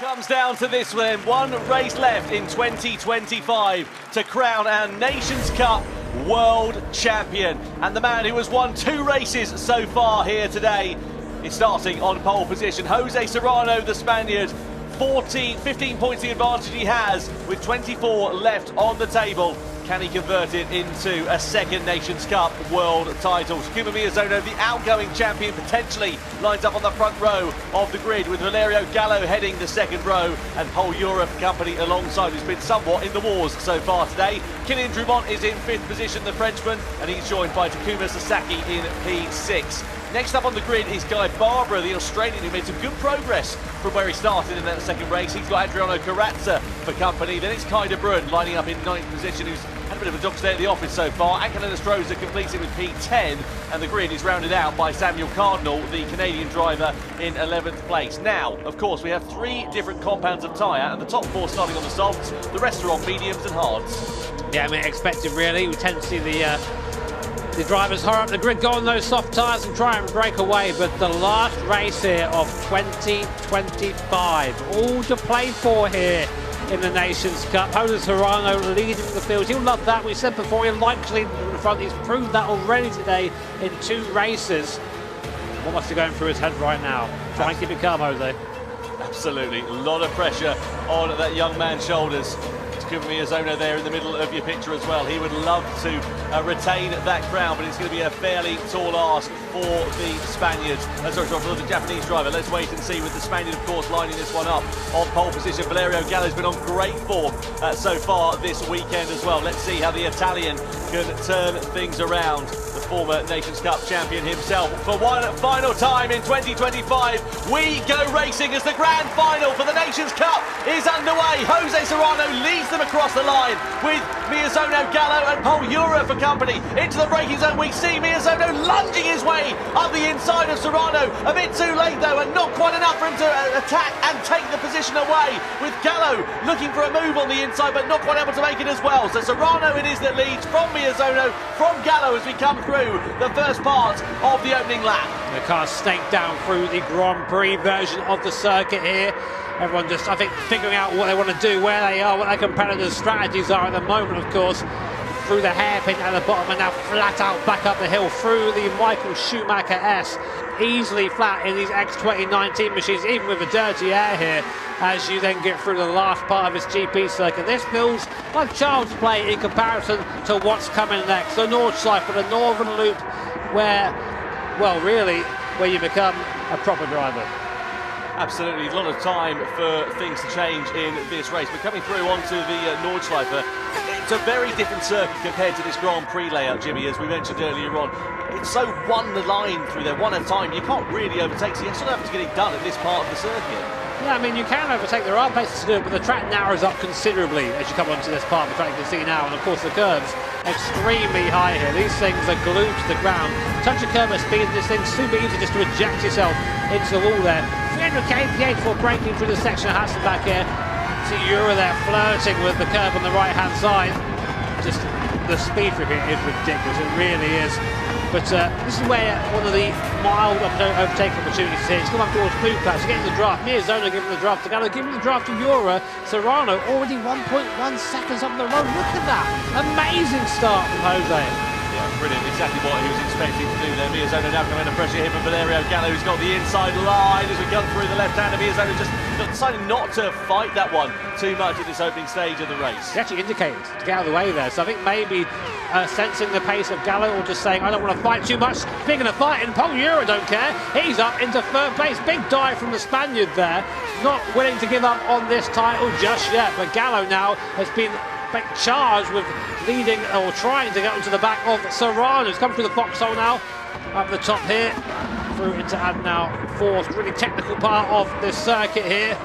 Comes down to this one, one race left in 2025 to crown our Nations Cup World Champion. And the man who has won 2 races so far here today is starting on pole position. Jose Serrano, the Spaniard, 15 points the advantage he has with 24 left on the table. Can he convert it into a second Nations Cup world title? Takuma Miyazono, the outgoing champion, potentially lines up on the front row of the grid with Valerio Gallo heading the second row and Pol Jura company alongside, who's been somewhat in the wars so far today. Kylian Drumont is in 5th position, the Frenchman, and he's joined by Takuma Sasaki in P6. Next up on the grid is Guy Barbara, the Australian, who made some good progress from where he started in that second race. He's got Adriano Carrazza for company. Then it's Kai De Bruyne lining up in 9th position, who's had a bit of a dog stay at the office so far. Ankel Inestrosa completes it with P10, and the grid is rounded out by Samuel Cardinal, the Canadian driver, in 11th place. Now, of course, we have 3 different compounds of tyre, and the top 4 starting on the softs, the rest are on mediums and hards. Yeah, I mean, expected really. We tend to see the drivers hurry up the grid, go on those soft tyres and try and break away, but the last race here of 2025, all to play for here in the Nations Cup. Jose Serrano leading the field. He'll love that. We said before, he likes leading in the front. He's proved that already today in 2 races. What must be going through his head right now? Try and keep it calm, Jose. Absolutely, a lot of pressure on that young man's shoulders. Takuma Miyazono there in the middle of your picture as well. He would love to retain that crown, but it's going to be a fairly tall ask for the Spaniards. For the Japanese driver. Let's wait and see, with the Spaniard, of course, lining this one up on pole position. Valerio Gallo's been on great form so far this weekend as well. Let's see how the Italian can turn things around. The former Nations Cup champion himself. For one final time in 2025, we go racing as the grand final for the Nations Cup is underway. Jose Serrano leads them across the line with Miyazono, Gallo and Pol Jura for company. Into the braking zone, we see Miyazono lunging his way up the inside of Serrano. A bit too late though, and not quite enough for him to attack and take the position away, with Gallo looking for a move on the inside but not quite able to make it as well. So Serrano it is that leads from Miyazono, from Gallo as we come through the first part of the opening lap. The car snaked down through the Grand Prix version of the circuit here. Everyone just, I think, figuring out what they want to do, where they are, what their competitors' strategies are at the moment, of course. through the hairpin at the bottom and now flat out back up the hill through the Michael Schumacher S. Easily flat in these X2019 machines, even with the dirty air here, as you then get through the last part of this GP circuit. This feels like child's play in comparison to what's coming next. The Nordschleife, the Northern Loop, where, well, really, where you become a proper driver. Absolutely, a lot of time for things to change in this race. But coming through onto the Nordschleife, it's a very different circuit compared to this Grand Prix layout, Jimmy, as we mentioned earlier on. It's so one line through there, one at a time. You can't really overtake, so you sort of have to get it done at this part of the circuit. Yeah, I mean, you can overtake, there are places to do it, but the track narrows up considerably as you come onto this part of the track you can see now, and of course the curves extremely high here. These things are glued to the ground. Touch a curve at speed, this thing's super easy just to eject yourself into the wall there. 300 kph before breaking through the section of Hudson back here. See Euro there flirting with the curve on the right-hand side. Just the speed for it is ridiculous, it really is. But this is where one of the mild overtaking opportunities here. He's come up towards Blue Class, getting the draft. Miyazono giving the draft to Gallo, giving the draft to Euro. Serrano already 1.1 seconds up the road. Look at that. Amazing start from Jose. Yeah, brilliant. Exactly what he was expecting to do there. Miyazono now coming under pressure here from Valerio Gallo, who's got the inside line as we gun through the left-hander. Miyazono just decided not to fight that one too much at this opening stage of the race. He actually indicated to get out of the way there, so I think maybe sensing the pace of Gallo, or just saying, I don't want to fight too much. Speaking of fighting, Paul Euro don't care. He's up into third place. Big dive from the Spaniard there. Not willing to give up on this title just yet, but Gallo now has been charged with leading or trying to get onto the back of Serrano. He's come through the foxhole now, up the top here, through into Adenau Fourth. Really technical part of this circuit here.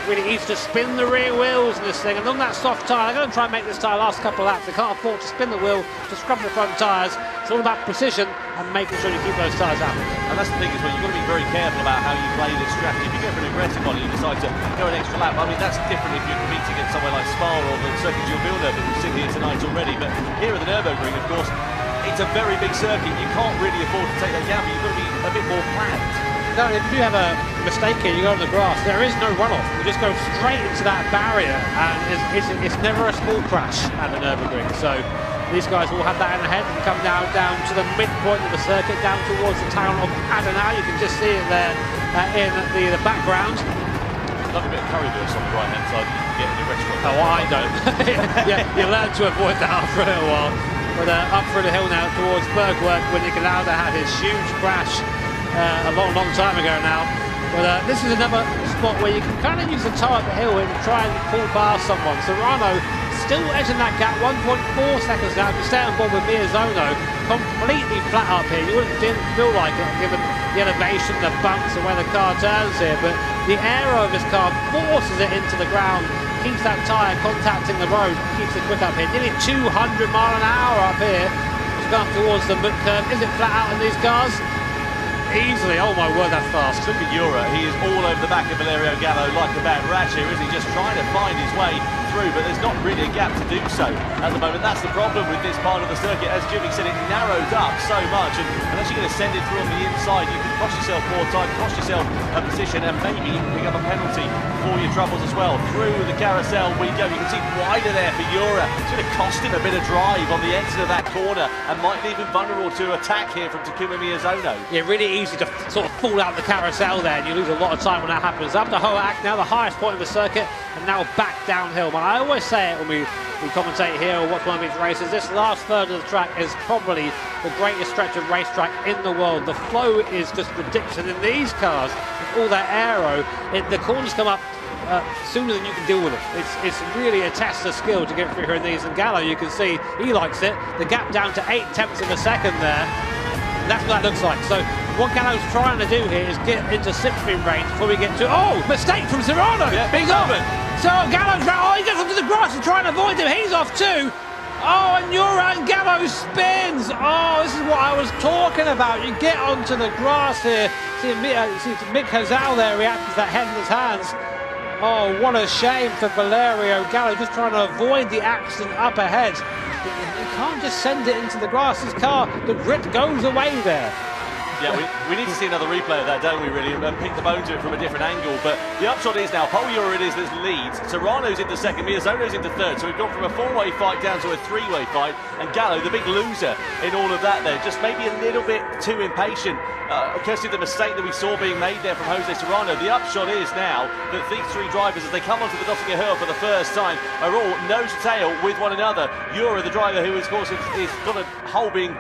Really easy to spin the rear wheels in this thing, and on that soft tyre, they're going to try and make this tyre last a couple of laps. They can't afford to spin the wheel, to scrub the front tyres. It's all about precision and making sure you keep those tyres happy. And that's the thing as well, you've got to be very careful about how you play this strategy. If you go for an aggressive one and you decide to go an extra lap, I mean, that's different if you're competing against somewhere like Spa or the circuit you'll build over. We've seen here tonight already, but here at the Nürburgring, of course, it's a very big circuit. You can't really afford to take that gamble. You've got to be a bit more planned. No, if you have a mistake here, you go on the grass, there is no runoff. You just go straight into that barrier, and it's never a small crash at the Nürburgring. So these guys will have that in the head and come down to the midpoint of the circuit, down towards the town of Adenau. You can just see it there in the background. Love a bit of currywurst on the right-hand side you can get in the restaurant. Oh, I don't. Yeah, you learn to avoid that after a while. But up through the hill now towards Bergwerk, when Nicolauda had his huge crash a long time ago now. But this is another spot where you can kind of use the toe up the hill and try and pull past someone. Serrano still edging that gap, 1.4 seconds now. If you stay on board with Miyazono, completely flat up here. You didn't feel like it, given the elevation, the bumps, and where the car turns here. But the aero of this car forces it into the ground, keeps that tyre contacting the road, keeps it quick up here. Nearly 200 mile an hour up here. It's gone towards the mid curve. Is it flat out in these cars? Easily, oh my word, that's fast. Look at Euro, he is all over the back of Valerio Gallo like a bad rash here, isn't he? Just trying to find his way through, but there's not really a gap to do so at the moment. That's the problem with this part of the circuit. As Jimmy said, it narrows up so much, and unless you're going to send it through on the inside, you can cost yourself more time, cost yourself a position, and maybe pick up a penalty for your troubles as well. Through the carousel we go. You can see wider there for Euro. It's going to cost him a bit of drive on the exit of that corner, and might leave him vulnerable to attack here from Takuma Miyazono. Yeah, really easy to sort of fall out the carousel there, and you lose a lot of time when that happens. Up to Hoak now, the highest point of the circuit, and now back downhill. But I always say it when we commentate here or watch one of these races, this last third of the track is probably the greatest stretch of racetrack in the world. The flow is just ridiculous, and in these cars, with all that aero, the corners come up sooner than you can deal with it. It's really a test of skill to get through here in these, and Gallo, you can see, he likes it. The gap down to 8/10 of a second there. That's what that looks like. So what Gallo's trying to do here is get into slipstream range before we get to... Oh, mistake from Serrano. Yeah, he's off. So Gallo's... Oh, he gets onto the grass and trying to avoid him. He's off too. Oh, and Euro and Gallo spins. Oh, this is what I was talking about. You get onto the grass here. See Mick Hazal there reacting to that head in his hands. Oh, what a shame for Valerio Gallo, just trying to avoid the accident up ahead. You can't just send it into the grass. This car, the grip goes away there. Yeah, we need to see another replay of that, don't we, really, and pick the bone to it from a different angle. But the upshot is now, Paul Ura it is that leads, Serrano's into second, Miyazono's into third, so we've gone from a four-way fight down to a three-way fight, and Gallo, the big loser in all of that there, just maybe a little bit too impatient, courtesy of the mistake that we saw being made there from Jose Serrano. The upshot is now that these three drivers, as they come onto the Dottinger Hill for the first time, are all nose-to-tail with one another. Ura, the driver, who of course is got a hole being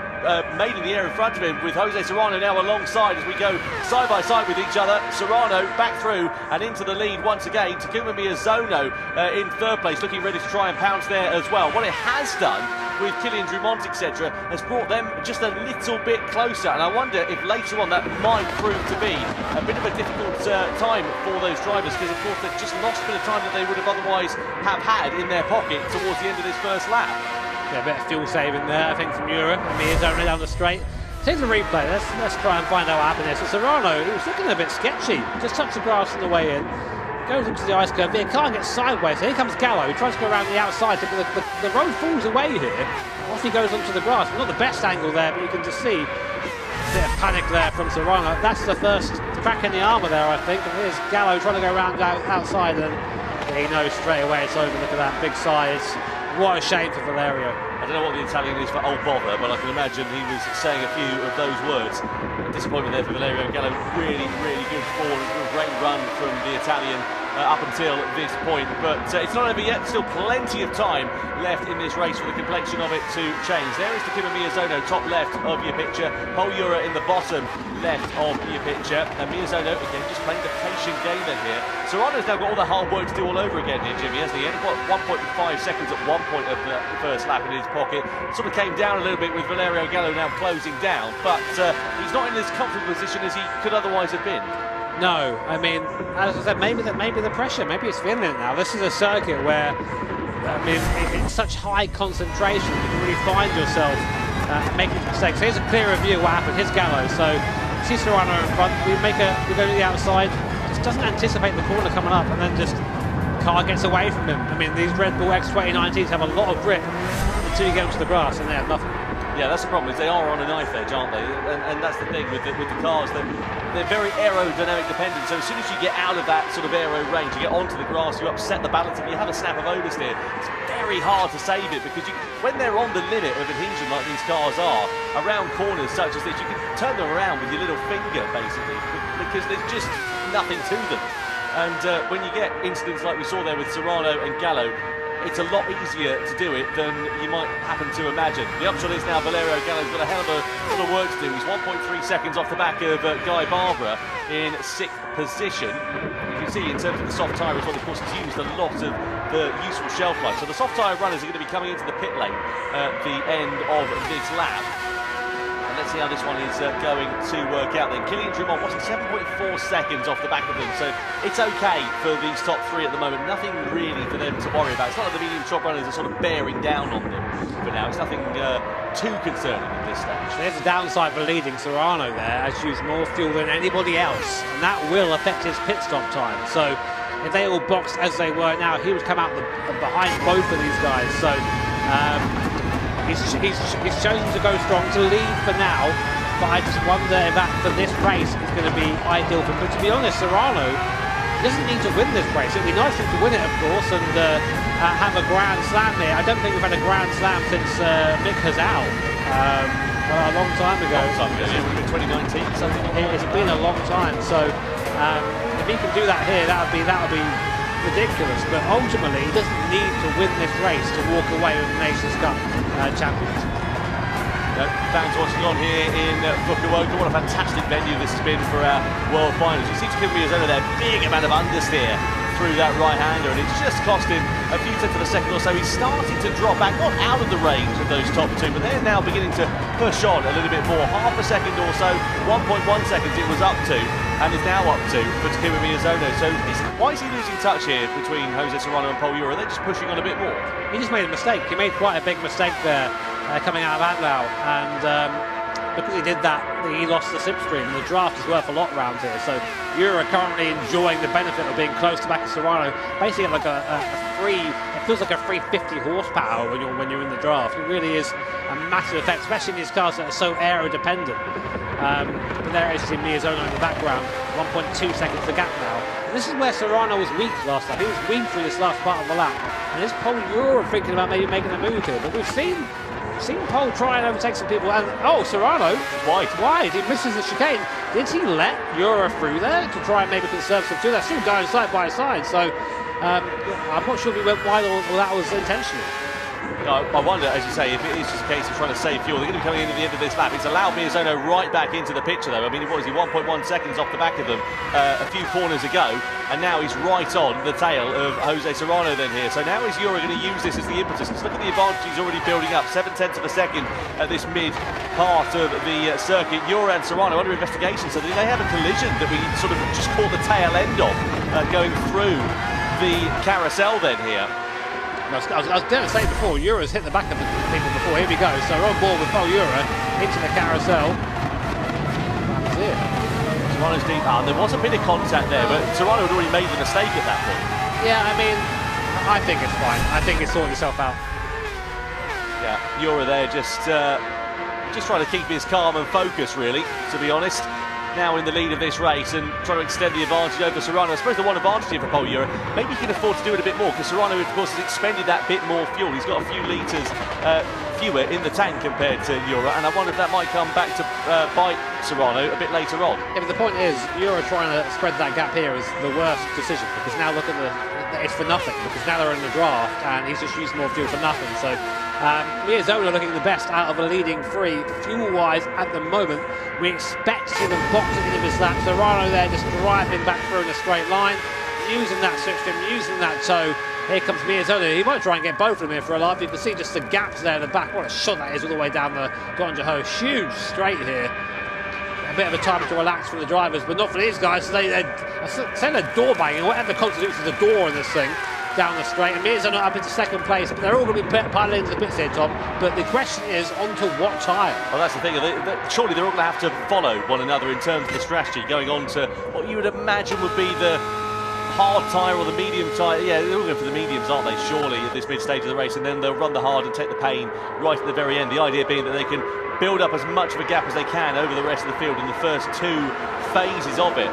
made in the air in front of him, with Jose Serrano now alongside as we go side by side with each other. Serrano back through and into the lead once again. Takuma Miyazono in third place, looking ready to try and pounce there as well. What it has done with Kylian Drumont, etc., has brought them just a little bit closer, and I wonder if later on that might prove to be a bit of a difficult time for those drivers, because of course they've just lost a bit of time that they would have otherwise have had in their pocket towards the end of this first lap. Yeah, a bit of fuel saving there, I think, from Ura. Miyazono down the straight. Here's the replay. Let's try and find out what happened there. So Serrano, he was looking a bit sketchy. Just touched the grass on the way in. Goes into the ice curve. The car gets sideways. So here comes Gallo. He tries to go around the outside. But the road falls away here. Off he goes onto the grass. Not the best angle there, but you can just see a bit of panic there from Serrano. That's the first crack in the armour there, I think. And here's Gallo trying to go around outside, and he knows straight away it's over. Look at that big size. What a shame for Valerio. I don't know what the Italian is for old bother, but I can imagine he was saying a few of those words. A disappointment there for Valerio Gallo. Really, really good form. Great run from the Italian up until this point, but it's not over yet. Still plenty of time left in this race for the complexion of it to change. There is Takuma Miyazono, top left of your picture. Paul Ura in the bottom left of your picture. And Miyazono, again, just playing the patient game then here. Serrano's now got all the hard work to do all over again here, Jimmy, hasn't he? He got 1.5 seconds at one point of the first lap in his pocket. Sort of came down a little bit with Valerio Gallo now closing down, but he's not in as comfortable position as he could otherwise have been. No, I mean, as I said, maybe the pressure, maybe it's feeling it now. This is a circuit where, I mean, it's such high concentration. You can really find yourself making mistakes. Here's a clear review of what happened. Here's Gallo. So, see Serrano in front. We go to the outside. Just doesn't anticipate the corner coming up, and then just car gets away from him. I mean, these Red Bull X2019s have a lot of grip until you get onto the grass, and they have nothing. Yeah, that's the problem, is they are on a knife edge, aren't they? And that's the thing with the cars, they're very aerodynamic dependent. So as soon as you get out of that sort of aero range, you get onto the grass, you upset the balance. If you have a snap of oversteer, it's very hard to save it, because when they're on the limit of adhesion like these cars are, around corners such as this, you can turn them around with your little finger, basically, because there's just nothing to them. And when you get incidents like we saw there with Serrano and Gallo, it's a lot easier to do it than you might happen to imagine. The upshot is now Valerio Gallo's got a hell of a lot of work to do. He's 1.3 seconds off the back of Guy Barbara in 6th position. You can see in terms of the soft tyre as well, of course, he's used a lot of the useful shelf life. So the soft tyre runners are going to be coming into the pit lane at the end of this lap. Let's see how this one is going to work out then. Kylian Drumont watching 7.4 seconds off the back of them, so it's okay for these top three at the moment. Nothing really for them to worry about. It's not like the medium top runners are sort of bearing down on them for now. It's nothing too concerning at this stage. There's a downside for leading. Serrano there has used more fuel than anybody else, and that will affect his pit stop time. So if they all boxed as they were now, he would come out behind both of these guys. So He's chosen to go strong, to lead for now, but I just wonder if that, for this race, is going to be ideal for him. But to be honest, Serrano doesn't need to win this race. It would be nice for him to win it, of course, and have a Grand Slam here. I don't think we've had a Grand Slam since Mick Hazal, a long time ago. Yeah, 2019, something like that. It's been a long time, so if he can do that here, that would be ridiculous, but ultimately he doesn't need to win this race to walk away with the Nations Cup champions. Fans watching on here in Fukuoka, what a fantastic venue this has been for our World Finals. You see Takuma Miyazono there, big amount of understeer through that right-hander, and it's just cost him a few tenths of a second or so. He's starting to drop back, not out of the range of those top two, but they're now beginning to push on a little bit more. Half a second or so, 1.1 seconds it was up to, and is now up to for Takuma Miyazono. So why is he losing touch here between Jose Serrano and Paul Ura? Are they just pushing on a bit more? He just made a mistake. He made quite a big mistake there coming out of Atlau, and because he did that, he lost the slipstream. The draft is worth a lot round here, so Ura currently enjoying the benefit of being close to back of Serrano. Basically like a free feels like a 350 horsepower when you're in the draft. It really is a massive effect, especially in these cars that are so aero-dependent. But there is Miyazono in the background, 1.2 seconds the gap now. And this is where Serrano was weak last time. He was weak through this last part of the lap. And this Paul Euro thinking about maybe making a move here, but we've seen Paul try and overtake some people, and Serrano wide. He misses the chicane. Did he let Euro through there to try and maybe conserve some fuel? They're still going side by side, so I'm not sure if he went wide or that was intentional. I wonder, as you say, if it is just a case of trying to save fuel. They're going to be coming in at the end of this lap. It's allowed Miyazono right back into the picture, though. I mean, what was he, 1.1 seconds off the back of them a few corners ago, and now he's right on the tail of Jose Serrano then here. So now is Euro going to use this as the impetus? Let's look at the advantage he's already building up. 7/10 of a second at this mid part of the circuit. Euro and Serrano under investigation, so they may have a collision that we sort of just caught the tail end of going through the carousel then here. I was going to say before, Euro's hit the back of the people before. Here we go. So we're on board with Paul Euro into the carousel. That's it. Serrano's deep. There was a bit of contact there, but Serrano had already made the mistake at that point. Yeah, I mean, I think it's fine. I think it's sorting itself out. Yeah, Euro there just trying to keep his calm and focus, really, to be honest. Now in the lead of this race and trying to extend the advantage over Serrano. I suppose the one advantage here for Paul Euro, maybe he can afford to do it a bit more, because Serrano, of course, has expended that bit more fuel. He's got a few litres fewer in the tank compared to Euro, and I wonder if that might come back to bite Serrano a bit later on. Yeah, but the point is, Euro trying to spread that gap here is the worst decision, because now look at it's for nothing, because now they're in the draft and he's just used more fuel for nothing. So Miyazono looking the best out of the leading three fuel-wise at the moment. We expect to see them box at the end of his lap. Serrano there just driving back through in a straight line, using that slipstream, using that toe. Here comes Miyazono. He might try and get both of them here for a laugh. You can see just the gaps there in the back. What a shot that is all the way down the Donjaho. Huge straight here. A bit of a time to relax for the drivers, but not for these guys. So they're door banging, whatever constitutes the door in this thing, down the straight. And Miyazono up into second place. But they're all going to be piling into the pits here, Tom. But the question is, onto what tyre? Well, that's the thing. Surely they're all going to have to follow one another in terms of the strategy, going on to what you would imagine would be the hard tyre or the medium tyre. Yeah, they're all going for the mediums, aren't they, surely, at this mid-stage of the race, and then they'll run the hard and take the pain right at the very end. The idea being that they can build up as much of a gap as they can over the rest of the field in the first two phases of it.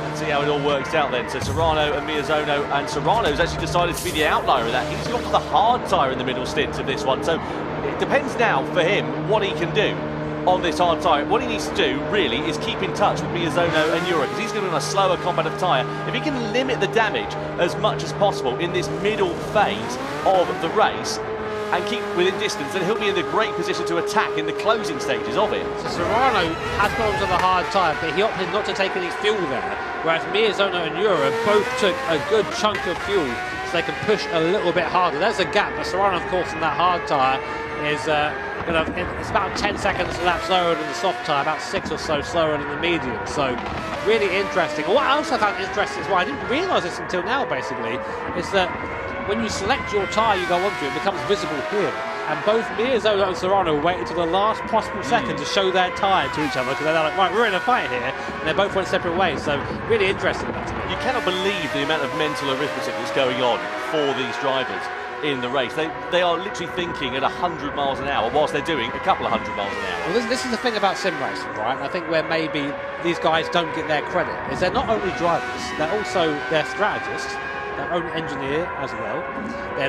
Let's see how it all works out then. So Serrano and Miyazono, and Serrano's actually decided to be the outlier of that. He's gone for the hard tyre in the middle stint of this one, so it depends now for him what he can do on this hard tyre. What he needs to do, really, is keep in touch with Miyazono and Euro, because he's going to be on a slower combative tyre. If he can limit the damage as much as possible in this middle phase of the race and keep within distance, then he'll be in a great position to attack in the closing stages of it. So Serrano has gone to the hard tyre, but he opted not to take any fuel there, whereas Miyazono and Euro both took a good chunk of fuel, so they can push a little bit harder. There's a gap, but Serrano, of course, in that hard tyre is it's about 10 seconds a lap slower than the soft tyre, about 6 or so slower than the medium. So really interesting. What else I found interesting is why I didn't realise this until now, basically, is that when you select your tyre you go onto, it becomes visible here. And both Miyazono and Serrano waited to the last possible second to show their tyre to each other, because they're like, right, we're in a fight here, and they both went separate ways. So really interesting, that to me. You cannot believe the amount of mental arithmetic that's going on for these drivers in the race. They are literally thinking at 100 miles an hour whilst they're doing a couple of 100 miles an hour. Well, this is the thing about sim racing, right? I think where maybe these guys don't get their credit is they're not only drivers, they're strategists, their own engineer as well.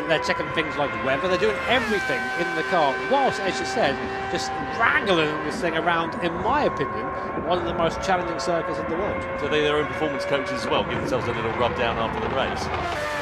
They're checking things like weather. They're doing everything in the car, whilst, as you said, just wrangling this thing around, in my opinion, one of the most challenging circuits in the world. So they're their own performance coaches as well, give themselves a little rub down after the race.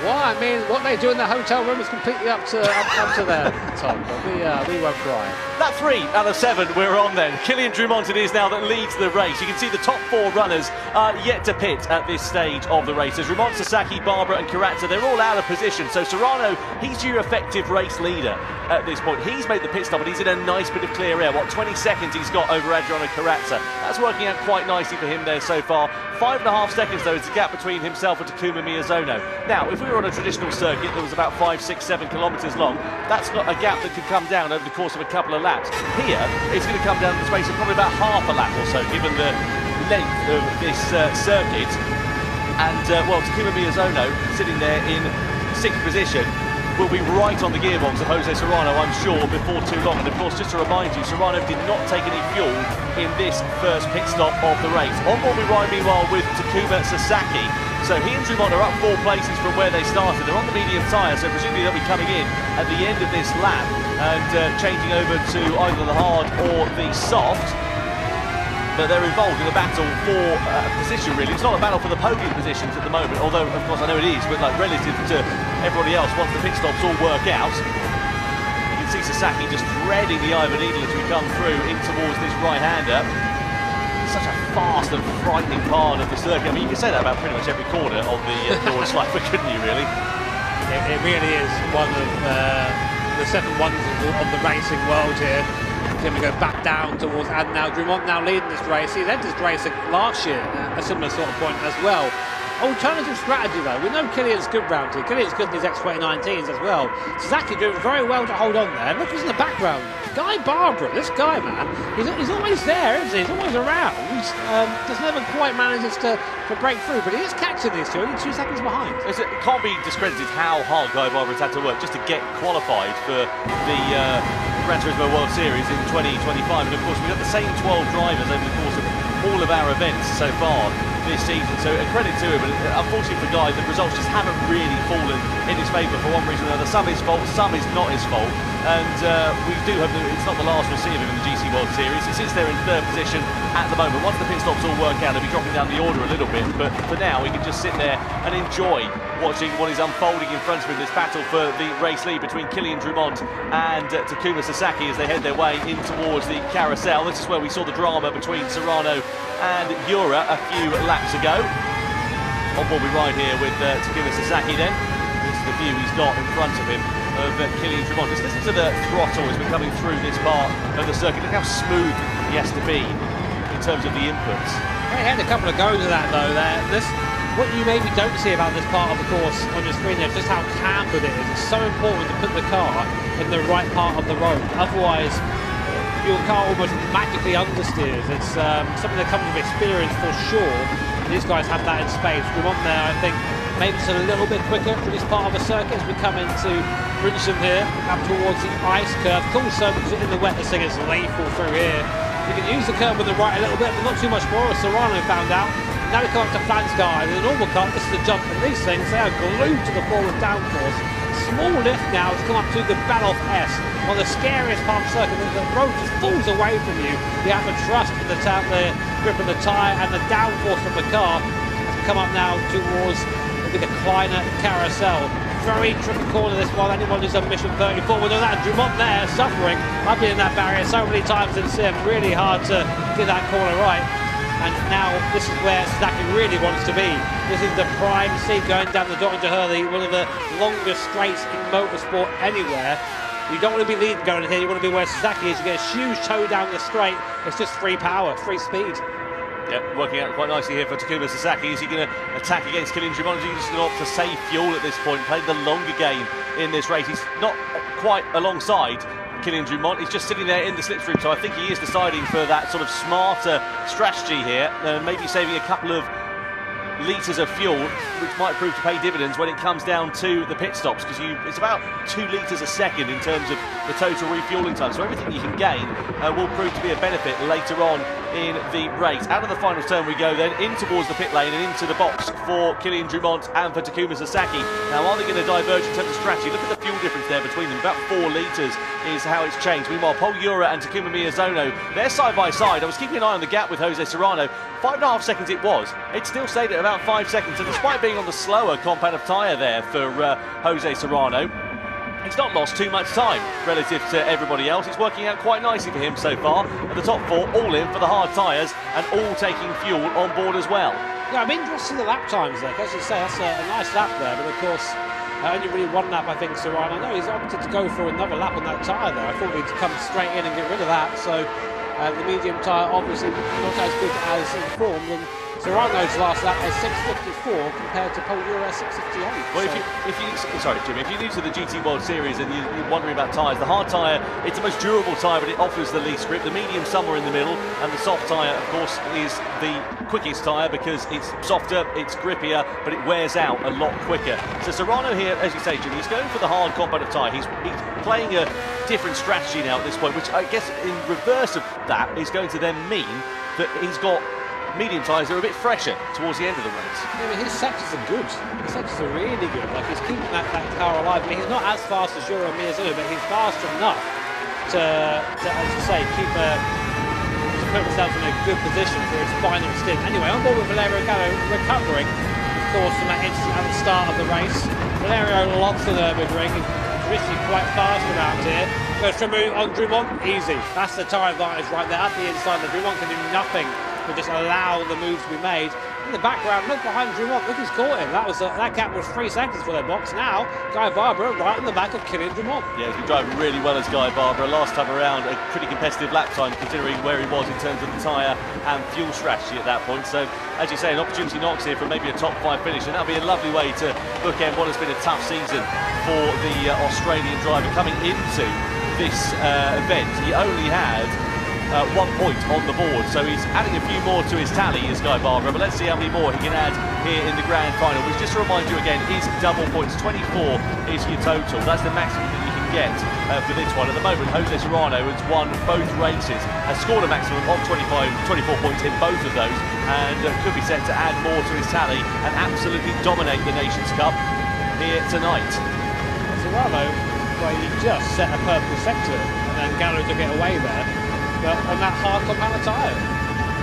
Well, I mean, what they do in the hotel room is completely up to them, Tom, but we won't cry. Lap 3 out of 7 we're on then. Kilian Drumont it is now that leads the race. You can see the top 4 runners are yet to pit at this stage of the race. As Drumont, Sasaki, Barbara and Karatza, they're all out of position. So Serrano, he's your effective race leader at this point. He's made the pit stop, and he's in a nice bit of clear air. 20 seconds he's got over Adriano Karatza. That's working out quite nicely for him there so far. 5.5 seconds though is the gap between himself and Takuma Miyazono. Now, if we were on a traditional circuit that was about 5, 6, 7 kilometres long, that's not a gap that could come down over the course of a couple of laps. Here, it's going to come down in the space of probably about half a lap or so, given the length of this circuit. And, well, Takuma Miyazono sitting there in 6th position. will be right on the gearbox of Jose Serrano, I'm sure, before too long. And of course, just to remind you, Serrano did not take any fuel in this first pit stop of the race. On board we ride meanwhile with Takuma Sasaki. So he and Drummond are up 4 places from where they started. They're on the medium tyre, so presumably they'll be coming in at the end of this lap and changing over to either the hard or the soft. But they're involved in a battle for position, really. It's not a battle for the podium positions at the moment, although, of course, I know it is, but like relative to everybody else, once the pit stops all work out, you can see Sasaki just threading the eye of a needle as we come through in towards this right-hander. Such a fast and frightening part of the circuit. I mean, you can say that about pretty much every corner of the Norris Slifer, couldn't you, really? It really is one of the 7 wonders of the racing world here. Then we go back down towards, and now Drummond now leading this race. He led this race last year at a similar sort of point as well. Alternative strategy though. We know Killian's good round here. Killian's good in his X2019s as well. Sasaki doing very well to hold on there. Look who's in the background. Guy Barbara, this guy, man, he's always there, isn't he? He's always around. Just never quite manages to break through, but he is catching these two, only 2 seconds behind. It can't be discredited how hard Guy Barbara's had to work just to get qualified for the Gran Turismo World Series in 2025. And of course, we've got the same 12 drivers over the course of all of our events so far this season, so a credit to him. But unfortunately for Guy, the results just haven't really fallen in his favour for one reason or another. Some his fault, some is not his fault, and we do hope that it's not the last we'll see of him in the GC World Series. He sits there in 3rd position at the moment. Once the pit stops all work out, he'll be dropping down the order a little bit, but for now he can just sit there and enjoy watching what is unfolding in front of him, this battle for the race lead between Killian Drummond and Takuma Sasaki as they head their way in towards the carousel. This is where we saw the drama between Serrano and Ura a few laps ago. On board we ride here with Takuma Sasaki then. This is the view he's got in front of him of Killian Drummond. Just listen to the throttle as we're coming through this part of the circuit. Look how smooth he has to be in terms of the inputs. He had a couple of goes of that though there. What you maybe don't see about this part of the course on your screen there is just how cambered it is. It's so important to put the car in the right part of the road. Otherwise, your car almost magically understeers. It's something that comes with experience for sure. These guys have that in space. Drummond there, I think, maybe it's a little bit quicker for this part of the circuit as we come into Bridgestone here, up towards the ice curve. Cool surface in the wet, this thing is lethal through here. You can use the curve on the right a little bit, but not too much more, as Serrano found out. Now we come up to Flansguard. In a normal car, this is a jump, and these things, they are glued to the forward downforce. Small lift now to come up to the Baloff S. One of the scariest part of the circuit, the road just falls away from you. You have to trust in the grip of the tyre and the downforce from the car. As we come up now towards the Kleiner carousel. Very tricky corner this one. Anyone who's on mission 34 will know that. Drummond there suffering. I've been in that barrier so many times in Sim. Really hard to get that corner right. And now this is where Sasaki really wants to be. This is the prime seat going down the Dr. Hurley, one of the longest straights in motorsport anywhere. You don't want to be leading going here, you want to be where Sasaki is. You get a huge toe down the straight. It's just free power, free speed. Yeah, working out quite nicely here for Takuma Sasaki. Is he going to attack against Killian Drummond? Is he just going to opt to save fuel at this point, play the longer game in this race? He's not quite alongside Killian Drummond. He's just sitting there in the slipstream, so I think he is deciding for that sort of smarter strategy here, maybe saving a couple of litres of fuel, which might prove to pay dividends when it comes down to the pit stops, because it's about 2 litres a second in terms of the total refuelling time, so everything you can gain will prove to be a benefit later on in the race. Out of the final turn we go then, in towards the pit lane and into the box for Killian Drummond and for Takuma Sasaki. Now, are they going to diverge in terms of strategy? Look at the fuel difference there between them, about 4 litres is how it's changed. Meanwhile, Paul Ura and Takuma Miyazono, they're side by side. I was keeping an eye on the gap with Jose Serrano. 5.5 seconds it was. It still stayed at about 5 seconds, and despite being on the slower compound of tyre there for Jose Serrano, he's not lost too much time relative to everybody else. It's working out quite nicely for him so far. At the top 4, all in for the hard tyres and all taking fuel on board as well. Yeah, I'm interested in the lap times there. As you say, that's a nice lap there, but of course, only really 1 lap, I think, Serrano. No, he's opted to go for another lap on that tyre there. I thought he'd come straight in and get rid of that. So the medium tyre obviously not as good as informed, and Serrano's last lap is 6:54 compared to Paul Euro 6:58. Well, if you sorry, Jim, if you're new to the GT World Series and you're wondering about tyres, the hard tyre, it's the most durable tyre, but it offers the least grip. The medium somewhere in the middle, and the soft tyre, of course, is the quickest tyre because it's softer, it's grippier, but it wears out a lot quicker. So Serrano here, as you say, Jim, he's going for the hard compound of tyre. He's playing a different strategy now at this point, which I guess in reverse of that is going to then mean that he's got medium tyres that are a bit fresher towards the end of the race. Yeah, but his sectors are good. His sectors are really good. Like, he's keeping that car alive. I mean, he's not as fast as Euro Miyazuno, but he's fast enough to as you say, to put himself in a good position for his final stint. Anyway, on board with Valerio Gallo, recovering, of course, from that incident at the start of the race. Valerio loves the Nürburgring. He's really quite fast around here. Goes to move on Drummond, easy. That's the tyre advantage right there. Up the inside, the Drummond can do nothing but just allow the moves to be made. In the background, look behind Drummond, look who's caught him. That gap was 3 seconds for their box. Now, Guy Barbara right in the back of Kylian Drummond. Yeah, he's been driving really well as Guy Barbara. Last time around, a pretty competitive lap time considering where he was in terms of the tyre and fuel strategy at that point. So, as you say, an opportunity knocks here for maybe a top 5 finish, and that'll be a lovely way to bookend what has been a tough season for the Australian driver coming into this event. He only had 1 point on the board, so he's adding a few more to his tally as Guy Barbara, but let's see how many more he can add here in the grand final, which, just to remind you again, is double points. 24 is your total. That's the maximum that you can get for this one. At the moment, Jose Serrano has won both races, has scored a maximum of 24 points in both of those, and could be set to add more to his tally and absolutely dominate the Nations Cup here tonight. Serrano, well, he just set a purple sector, and then Gallo took it away there. But on that hard compound tyre,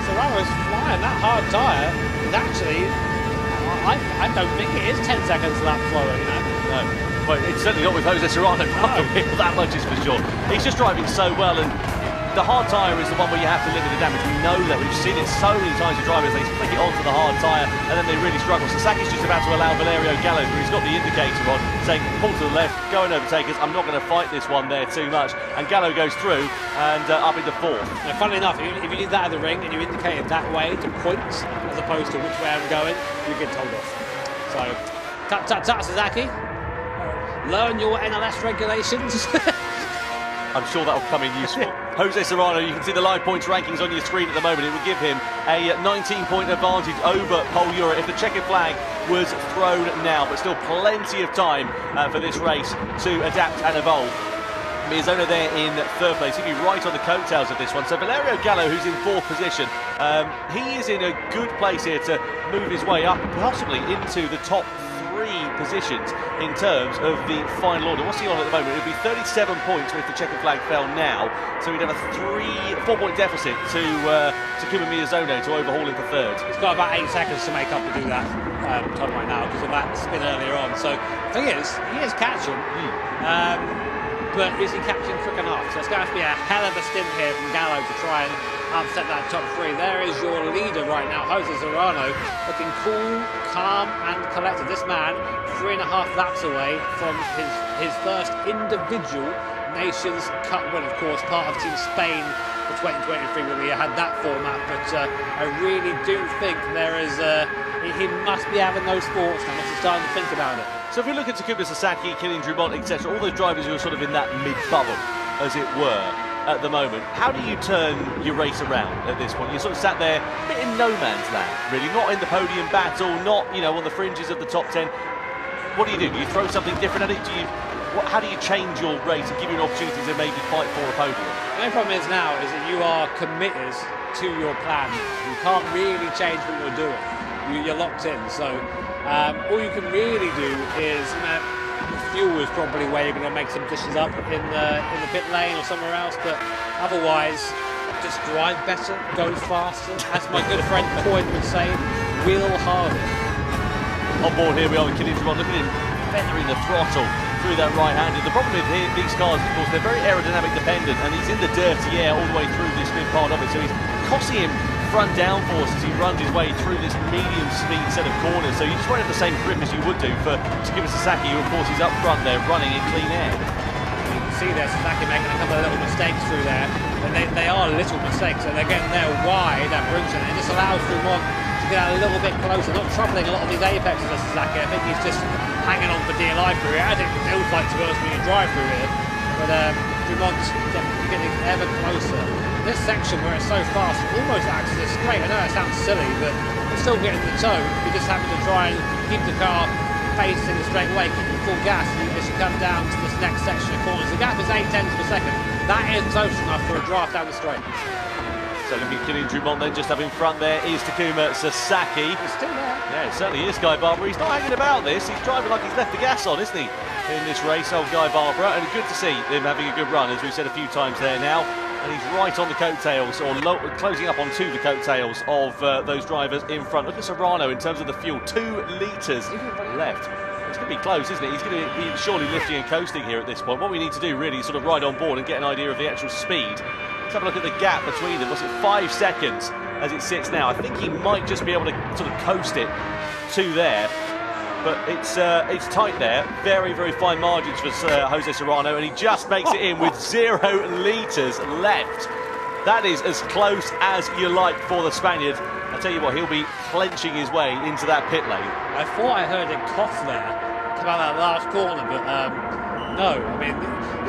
Serrano's flying. That hard tyre is actually, I don't think it is 10 seconds lap slower, you know. No, but it's certainly not with Jose Serrano. That much is for sure. He's just driving so well, and the hard tyre is the one where you have to limit the damage. We know that. We've seen it so many times with drivers. They flick it onto the hard tyre and then they really struggle. Sasaki's just about to allow Valerio Gallo, where he's got the indicator on, saying, pull to the left, go and overtake us. I'm not going to fight this one there too much. And Gallo goes through and up into 4th. Now, funnily enough, if you did that at the ring and you indicated that way to points as opposed to which way I'm going, you get told off. So, tut, Sasaki. Learn your NLS regulations. I'm sure that will come in useful. Jose Serrano, you can see the live points rankings on your screen at the moment. It would give him a 19-point advantage over Pol Euro if the checkered flag was thrown now, but still plenty of time for this race to adapt and evolve. Miyazuno there in 3rd place. He'll be right on the coattails of this one. So Valerio Gallo, who's in 4th position, he is in a good place here to move his way up, possibly into the top 3 positions in terms of the final order. What's he on at the moment? It would be 37 points if the checkered flag fell now, so he'd have a 4-point deficit to Takuma Miyazuno to overhaul him for 3rd. He's got about 8 seconds to make up to do that time right now because of that spin earlier on. So the thing is, he is catching, but is he catching quick enough? So it's going to have to be a hell of a stint here from Gallo to try and upset that top 3. There is your leader right now, Jose Serrano, looking cool, calm and collected. This man 3.5 laps away from his first individual Nations Cup win, of course, part of Team Spain for 2023 when we had that format, but I really do think there is he must be having those thoughts now, must be starting to think about it. So if we look at Takuma Sasaki, Kylian Drummond, etc., all those drivers who are sort of in that mid-bubble, as it were, at the moment, how do you turn your race around at this point? You're sort of sat there a bit in no man's land, really, not in the podium battle, not, you know, on the fringes of the top 10. What do? Do you throw something different at it? How do you change your race and give you an opportunity to maybe fight for a podium? The main problem is now is that you are committed to your plan. You can't really change what you're doing. You're locked in. So all you can really do is, you know, fuel is probably where you're going to make some dishes up in the pit lane or somewhere else, but otherwise just drive better, go faster, as my good friend Coyne would say, wheel harder. On board here we are with Kylian Drummond. Look at him feathering the throttle through that right-handed. The problem with these cars, of course, they're very aerodynamic dependent, and he's in the dirty air all the way through this mid part of it, so he's costing him front downforce as he runs his way through this medium speed set of corners, so you just won't have the same grip as you would do for Takuma Sasaki, who of course is up front there running in clean air. You can see there Sasaki making a couple of little mistakes through there, and they are little mistakes, and they're getting there wide at Brunson, and it just allows Drummond to to get out a little bit closer, not troubling a lot of these apexes of Sasaki. I think he's just hanging on for dear life through here, as it feels like, to be honest, when you drive through here. But Drumont's definitely getting ever closer. This section where it's so fast, it almost acts as a straight. I know it sounds silly, but it's still getting the toe. You're just having to try and keep the car facing the straight away, keeping full gas as you come down to this next section of corners. The gap is 8 tenths per second. That is close enough for a draft down the straight. So looking at Killian Drumont then, just up in front there is Takuma Sasaki. He's still there. Yeah, it certainly is, Guy Barbara. He's not hanging about this. He's driving like he's left the gas on, isn't he, in this race, old Guy Barbara. And good to see him having a good run, as we've said a few times there now. And he's right on the coattails, or closing up onto the coattails of those drivers in front. Look at Serrano in terms of the fuel, 2 litres left. It's going to be close, isn't it? He's going to be surely lifting and coasting here at this point. What we need to do really is sort of ride on board and get an idea of the actual speed. Let's have a look at the gap between them. What's it, 5 seconds as it sits now? I think he might just be able to sort of coast it to there. But it's tight there. Very, very fine margins for Jose Serrano, and he just makes it in with 0 litres left. That is as close as you like for the Spaniard. I tell you what, he'll be clenching his way into that pit lane. I thought I heard him cough there about that last corner, but no. I mean,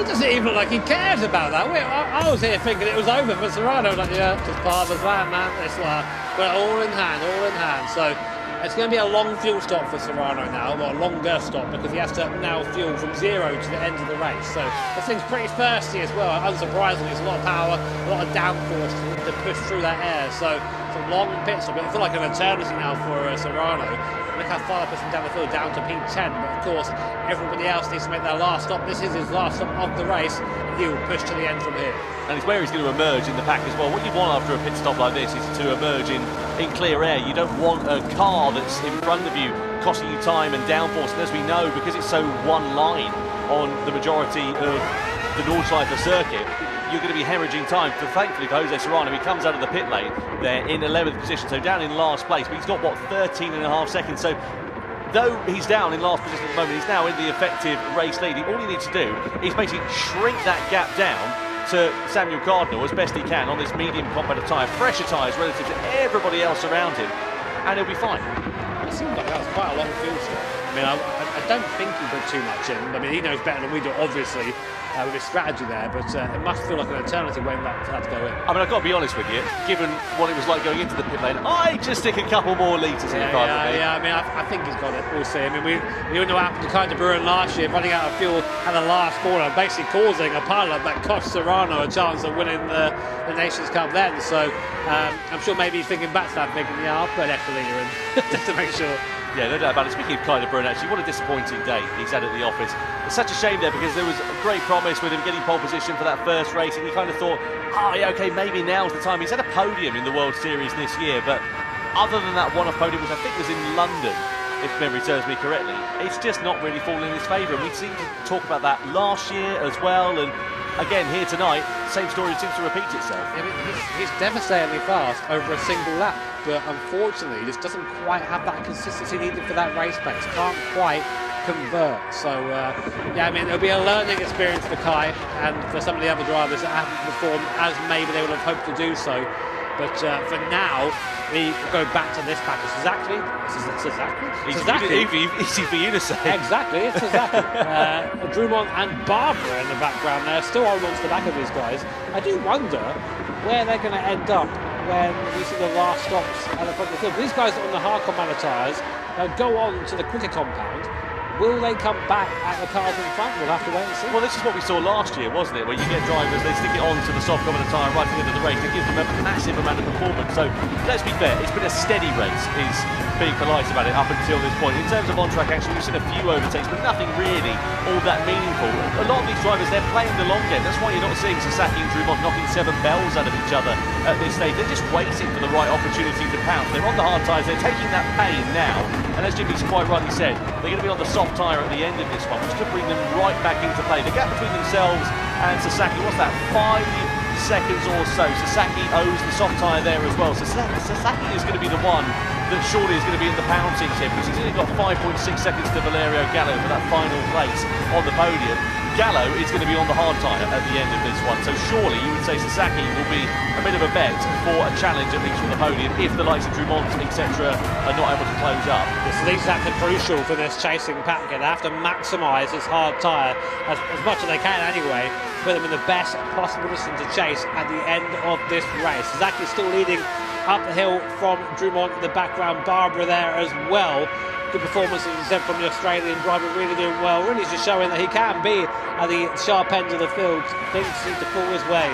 it doesn't even look like he cares about that. I was here thinking it was over for Serrano. Like, yeah, just part of the plan, man. It's like, we're all in hand, all in hand. So it's going to be a long fuel stop for Serrano now, or a longer stop, because he has to now fuel from 0 to the end of the race. So this thing's pretty thirsty as well. Unsurprisingly, it's a lot of power, a lot of downforce to push through that air. So it's a long pit stop. It feels like an eternity now for Serrano. Look how far they're pushing down the field, down to P10. But of course, everybody else needs to make their last stop. This is his last stop of the race. He'll push to the end from here. And it's where he's going to emerge in the pack as well. What you want after a pit stop like this is to emerge in clear air. You don't want a car that's in front of you costing you time and downforce. And as we know, because it's so one line on the majority of the Nordschleife circuit, you're going to be hemorrhaging time. But thankfully for Jose Serrano, he comes out of the pit lane there in 11th position, so down in last place. But he's got, what, 13.5 seconds. So though he's down in last position at the moment, he's now in the effective race lead. All he needs to do is basically shrink that gap down to Samuel Cardinal as best he can on this medium compact tyre, fresher tyres relative to everybody else around him, and he'll be fine. It seems like that was quite a long field stop. I mean, I don't think he put too much in. I mean, he knows better than we do, obviously, with his strategy there, but it must feel like an eternity waiting for that to go in. I mean, I've got to be honest with you, given what it was like going into the pit lane, I'd just stick a couple more litres in the car. Yeah, I mean, I think he's got it. We'll see. I mean, we all know what happened to Kyle de Bruin last year, running out of fuel at the last corner, basically causing a pileup that cost Serrano a chance of winning the Nations Cup then. So I'm sure maybe he's thinking back to that, thinking, yeah, I'll put an extra litre in just to make sure. Yeah, no doubt about it. Speaking of Kyle de Bruin, actually, what a disappointing day he's had at the office. It's such a shame there, because there was a great promise with him getting pole position for that first race, and you kind of thought, oh yeah, okay, maybe now's the time. He's had a podium in the World Series this year, but other than that one-off podium, which I think was in London, if memory serves me correctly, it's just not really fallen in his favour. And we seem to talk about that last year as well, and again here tonight, same story seems to repeat itself. I mean, he's devastatingly fast over a single lap, but unfortunately, he just doesn't quite have that consistency needed for that race pace. Can't quite convert. So yeah, I mean, it'll be a learning experience for Kai and for some of the other drivers that haven't performed as maybe they would have hoped to do so. But for now, we go back to this package. Sasaki? Easy for you to say. Exactly, it's Sasaki. Drumont and Barbara in the background there, still holding on to the back of these guys. I do wonder where they're going to end up when we see the last stops at the front of the field. These guys on the hard compound tyres go on to the quicker compound. Will they come back at the cars in front? We'll have to wait and see. Well, this is what we saw last year, wasn't it? Where you get drivers, they stick it on to the soft compound tyre right at the end of the race. It gives them a massive amount of performance. So let's be fair, it's been a steady race, is being polite about it up until this point. In terms of on-track action, we've seen a few overtakes, but nothing really all that meaningful. A lot of these drivers, they're playing the long game. That's why you're not seeing Sasaki and Drumont knocking 7 bells out of each other at this stage. They're just waiting for the right opportunity to pounce. They're on the hard tyres, they're taking that pain now. And as Jimmy's quite rightly said, they're going to be on the soft tyre at the end of this one, which could bring them right back into play. The gap between themselves and Sasaki, what's that, 5 seconds or so. Sasaki owes the soft tyre there as well. So Sasaki is going to be the one that surely is going to be in the pouncing here, because he's only got 5.6 seconds to Valerio Gallo for that final place on the podium. Gallo is going to be on the hard tyre at the end of this one, so surely you would say Sasaki will be a bit of a bet for a challenge at least from the podium if the likes of Drummond, etc. are not able to close up. So these are crucial for this chasing pack. They have to maximise this hard tyre as much as they can anyway, put them in the best possible position to chase at the end of this race. Sasaki still leading up the hill from Drummond in the background, Barbara there as well. Good performance, as you said, from the Australian driver, really doing well, really just showing that he can be at the sharp end of the field. Things seem to fall his way.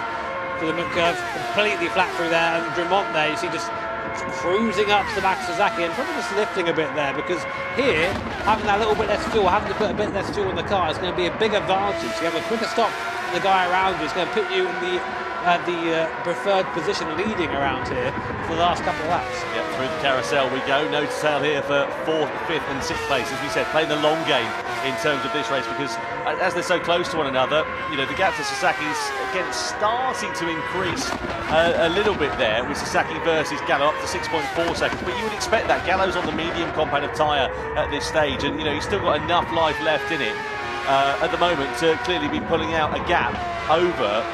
For the mid-curve, completely flat through there, and Drummond there, you see just cruising up to the back of Sasaki and probably just lifting a bit there, because here, having that little bit less fuel, having to put a bit less fuel in the car is going to be a big advantage. You have a quicker stop than the guy around you. It's going to put you in the preferred position leading around here for the last couple of laps. Yeah, through the carousel we go. No tail here for 4th, 5th and 6th place. As we said, playing the long game in terms of this race, because as they're so close to one another, you know, the gap to Sasaki's again starting to increase a little bit there, with Sasaki versus Gallo up to 6.4 seconds. But you would expect that. Gallo's on the medium compound of tyre at this stage, and you know, he's still got enough life left in it at the moment to clearly be pulling out a gap over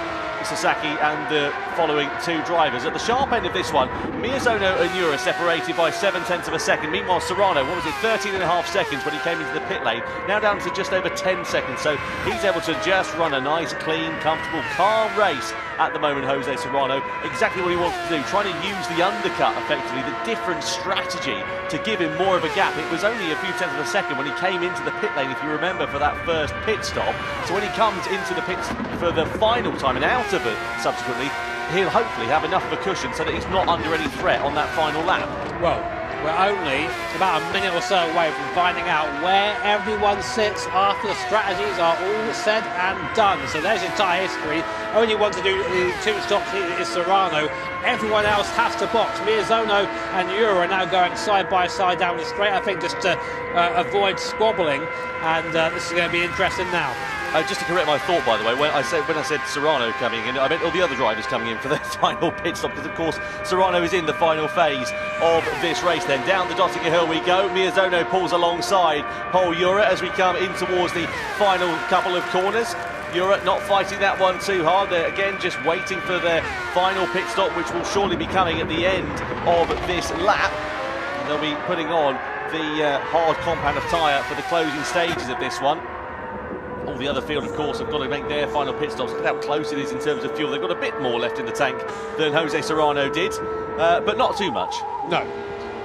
Sasaki and the following two drivers. At the sharp end of this one, Miyazono and Ura separated by 7/10 of a second. Meanwhile, Serrano, what was it, 13.5 seconds when he came into the pit lane, now down to just over 10 seconds. So he's able to just run a nice, clean, comfortable, calm race at the moment, Jose Serrano. Exactly what he wanted to do, trying to use the undercut, effectively, the different strategy to give him more of a gap. It was only a few tenths of a second when he came into the pit lane, if you remember, for that first pit stop. So when he comes into the pits for the final time and out of it subsequently, he'll hopefully have enough of a cushion so that he's not under any threat on that final lap. Well, we're only about a minute or so away from finding out where everyone sits after the strategies are all said and done. So there's your tyre history. Only one to do the two stops is Serrano. Everyone else has to box. Miyazono and Ura are now going side by side down the straight, I think, just to avoid squabbling. And this is going to be interesting now. Just to correct my thought, by the way, when I said Serrano coming in, I meant all the other drivers coming in for their final pit stop, because of course Serrano is in the final phase of this race. Then down the Dottinger Hill we go. Miyazono pulls alongside Pol Ura as we come in towards the final couple of corners. Ura not fighting that one too hard. They're again just waiting for their final pit stop, which will surely be coming at the end of this lap. And they'll be putting on the hard compound of tyre for the closing stages of this one. All the other field, of course, have got to make their final pit stops. Look at how close it is in terms of fuel. They've got a bit more left in the tank than Jose Serrano did, but not too much. No.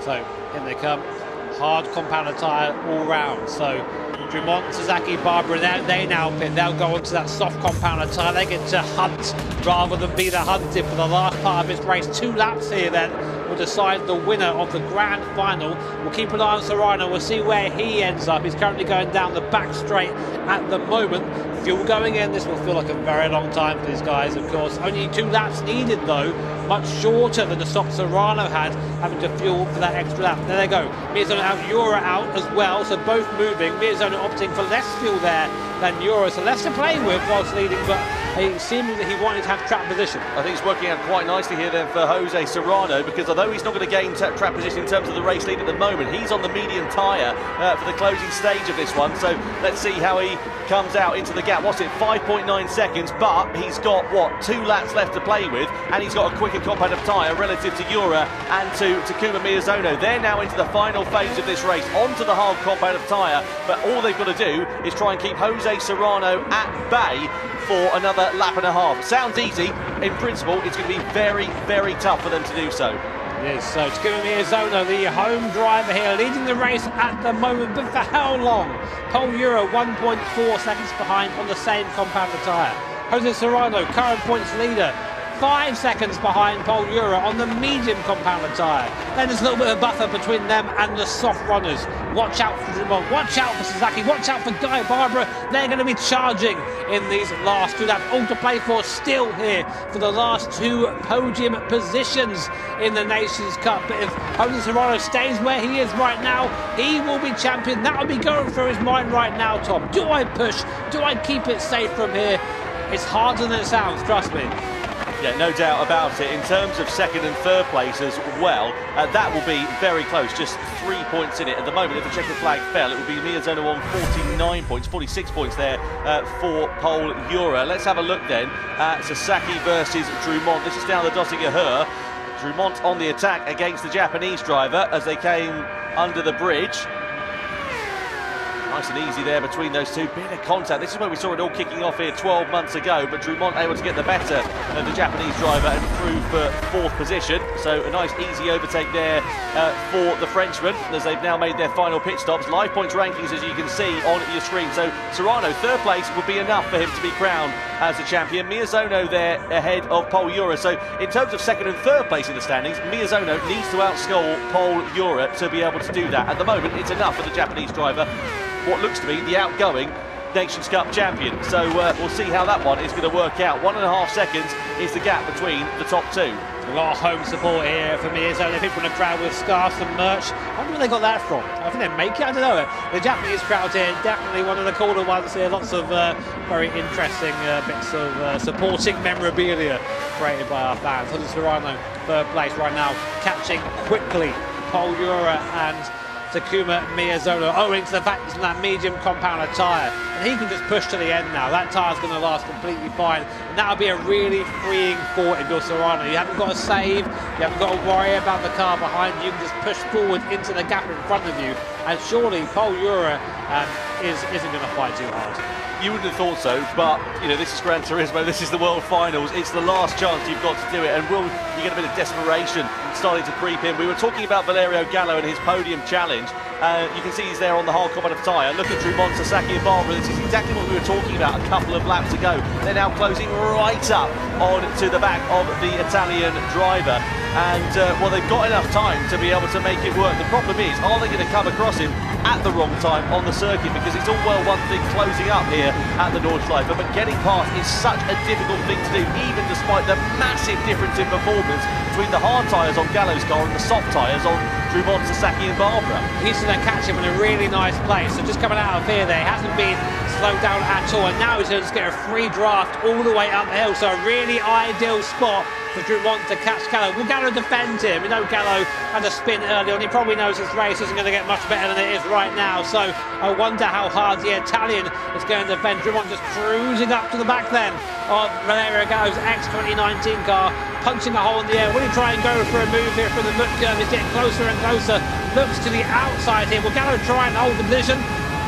So in they come. Hard compound of tyre all round. So Drummond, Sasaki, Barbara, they now pit. They'll go onto that soft compound of tyre. They get to hunt rather than be the hunted for the last part of this race. 2 laps here then will decide the winner of the grand final. We'll keep an eye on Serrano. We'll see where he ends up. He's currently going down the back straight at the moment. Fuel going in. This will feel like a very long time for these guys, of course. Only 2 laps needed, though. Much shorter than the stop Serrano had, having to fuel for that extra lap. There they go. Miyazono out, Ura out as well, so both moving. Miyazono opting for less fuel there than Ura, so less to play with whilst leading, but seemingly he wanted to have track position. I think it's working out quite nicely here then for Jose Serrano, because although he's not going to gain track position in terms of the race lead at the moment, he's on the medium tyre for the closing stage of this one. So let's see how he comes out into the gap. What's it, 5.9 seconds, but he's got, what, 2 laps left to play with, and he's got a quicker compound of tyre relative to Ura and to Takuma Miyazono. They're now into the final phase of this race, onto the hard compound of tyre, but all they've got to do is try and keep Jose Serrano at bay for another lap and a half. Sounds easy. In principle, it's going to be very, very tough for them to do so. It is. So Takuma Miyazono, the home driver here, leading the race at the moment, but for how long? Pol Ura 1.4 seconds behind on the same compound of tyre. Jose Serrano, current points leader, 5 seconds behind Pol Ura on the medium compound of tyre. Then there's a little bit of buffer between them and the soft runners. Watch out for Drummond, watch out for Sasaki, watch out for Guy Barbara. They're going to be charging in these last 2 laps. All to play for still here for the last 2 podium positions in the Nations Cup. But if Jose Serrano stays where he is right now, he will be champion. That will be going through his mind right now, Tom. Do I push? Do I keep it safe from here? It's harder than it sounds, trust me. Yeah, no doubt about it. In terms of second and third place as well, that will be very close, just 3 points in it. At the moment, if the checkered flag fell, it would be Miyazono on 49 points, 46 points there for Pole Euro. Let's have a look then at Sasaki versus Drumont. This is down the Dottinger. Drumont on the attack against the Japanese driver as they came under the bridge. Nice and easy there between those two. Bit of contact. This is where we saw it all kicking off here 12 months ago, but Drumont able to get the better of the Japanese driver and through for fourth position. So a nice easy overtake there for the Frenchman as they've now made their final pit stops. Live points rankings, as you can see on your screen. So Serrano, third place would be enough for him to be crowned as the champion. Miyazono there ahead of Pole Euro. So in terms of second and third place in the standings, Miyazono needs to outscore Pole Euro to be able to do that. At the moment, it's enough for the Japanese driver, what looks to be the outgoing Nations Cup champion. So we'll see how that one is going to work out. 1.5 seconds is the gap between the top two. A lot of home support here for Miyazono. People in the crowd with scarves and merch. I wonder where they got that from. I think they make it. I don't know. The Japanese crowd here, definitely one of the cooler ones here. Lots of very interesting bits of supporting memorabilia created by our fans. Hunter Serrano, third place right now, catching quickly Pole Euro and Takuma Miyazono, owing to the fact he's in that medium compounder tyre, and he can just push to the end now. That tyre's going to last completely fine, and that'll be a really freeing thought if you're Serrano. You haven't got to save, you haven't got to worry about the car behind you. You can just push forward into the gap in front of you, and surely Pole Euro isn't going to fight too hard. You wouldn't have thought so, but you know, this is Gran Turismo, this is the World Finals, it's the last chance you've got to do it, and will you get a bit of desperation starting to creep in? We were talking about Valerio Gallo and his podium challenge. You can see he's there on the hard competitive tyre. Look at Drumont, Sasaki and Barbara. This is exactly what we were talking about a couple of laps ago. They're now closing right up on to the back of the Italian driver, and well, they've got enough time to be able to make it work. The problem is, are they going to come across him at the wrong time on the circuit? Because it's all well one thing closing up here at the Nordschleife, but getting past is such a difficult thing to do, even despite the massive difference in performance between the hard tyres on Gallo's car and the soft tyres on Drumont, Sasaki and Barbara. He's going to catch him in a really nice place. So just coming out of here there, he hasn't been slowed down at all, and now he's going to get a free draft all the way up the hill. So a really ideal spot for Drumont to catch Gallo. Will Gallo defend him? We know Gallo had a spin early on. He probably knows his race isn't going to get much better than it is right now. So I wonder how hard the Italian is going to defend. Drumont just cruising up to the back then of Valerio Gallo's X2019 car, punching a hole in the air. Will he try and go for a move here from the mud curve? He's getting closer and closer. Looks to the outside here. Will Gallo try and hold the position?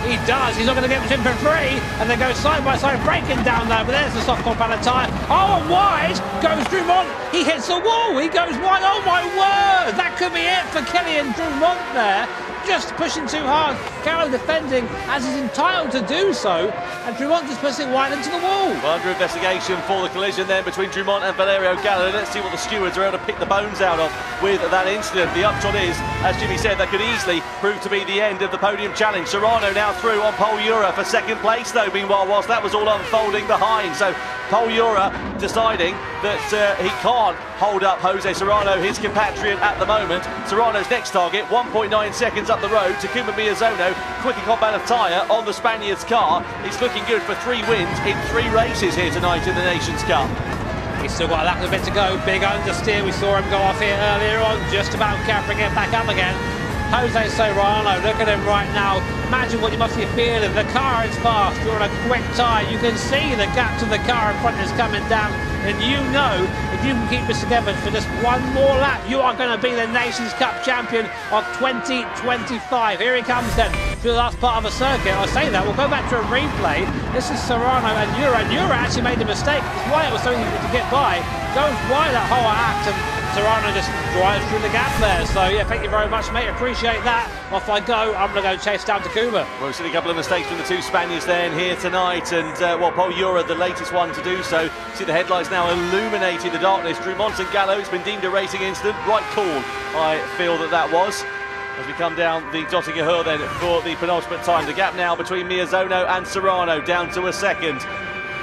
He does. He's not going to get him for free. And they go side by side, breaking down there. But there's the soft compounder tyre. Oh, and wide goes Drumont. He hits the wall. He goes wide. Oh, my word. That could be it for Kylian Drumont there. Just pushing too hard. Gallo defending as he's entitled to do so. And Drumont just pushing wide into the wall. Well, under investigation for the collision then between Drumont and Valerio Gallo. Let's see what the stewards are able to pick the bones out of with that incident. The upshot is, as Jimmy said, that could easily prove to be the end of the podium challenge. Serrano now through on Pole Euro for second place though, meanwhile, whilst that was all unfolding behind. So Pole Euro deciding that he can't hold up Jose Serrano, his compatriot at the moment. Serrano's next target, 1.9 seconds up the road. Takuma Miyazono, quicker combat of tyre on the Spaniard's car. He's looking good for 3 wins in 3 races here tonight in the Nations Cup. He's still got a lap of a bit to go. Big understeer. We saw him go off here earlier on, just about covering it back up again. Jose Serrano, look at him right now. Imagine what you must be feeling. The car is fast. You're on a quick tyre. You can see the gap to the car in front is coming down. And you know, if you can keep this together for just one more lap, you are going to be the Nations Cup champion of 2025. Here he comes then, through the last part of the circuit. I say that, we'll go back to a replay. This is Serrano and Euro. And Euro actually made a mistake. That's why it was so easy to get by. Goes wide that whole act, and Serrano just drives through the gap there. So yeah, thank you very much, mate. Appreciate that. Off I go. I'm going to go chase down Takuma. Well, we've seen a couple of mistakes from the 2 Spaniards then here tonight, and well, Pole Euro, the latest one to do so. See the headlights now illuminating the darkness. Drumont and Gallo, it's been deemed a racing incident. Right call, I feel that was. As we come down the Dottinger Hill then for the penultimate time. The gap now between Miyazono and Serrano down to a second.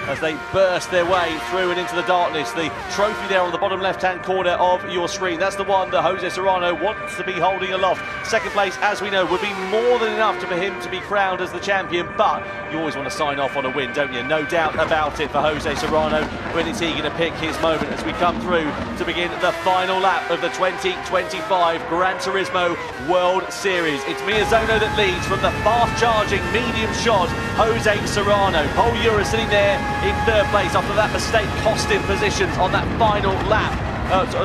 as they burst their way through and into the darkness. The trophy there on the bottom left-hand corner of your screen, that's the one that Jose Serrano wants to be holding aloft. Second place, as we know, would be more than enough for him to be crowned as the champion, but you always want to sign off on a win, don't you? No doubt about it for Jose Serrano. When is he going to pick his moment as we come through to begin the final lap of the 2025 Gran Turismo World Series? It's Miyazono that leads from the fast-charging, medium-shod Jose Serrano. Pol Ura sitting there in third place after that mistake cost him positions on that final lap,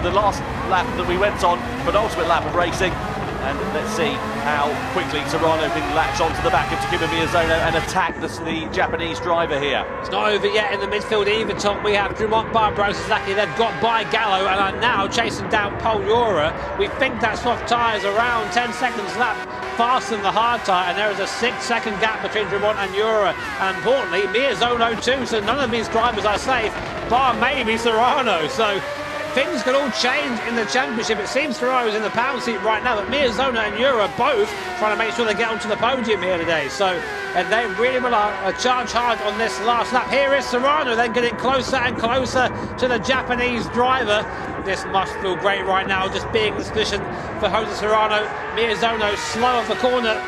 the last lap that we went on, penultimate lap of racing. And let's see how quickly Serrano can latch onto the back of Takuma Miyazono and attack the Japanese driver here. It's not over yet in the midfield either, Tom. We have Drummond, Barbaro, Sasaki. They've got by Gallo and are now chasing down Pol Ura. We think that soft tyres around 10 seconds lap faster than the hard tyre, and there is a 6-second gap between Drummond and Ura. And importantly, Miyazono too, so none of these drivers are safe, bar maybe Serrano. So things could all change in the championship. It seems Serrano's in the pound seat right now, but Miyazono and Ura both trying to make sure they get onto the podium here today. So, and they really will charge hard on this last lap. Here is Serrano then getting closer and closer to the Japanese driver. This must feel great right now, just being in this position for Jose Serrano. Miyazono slow off the corner.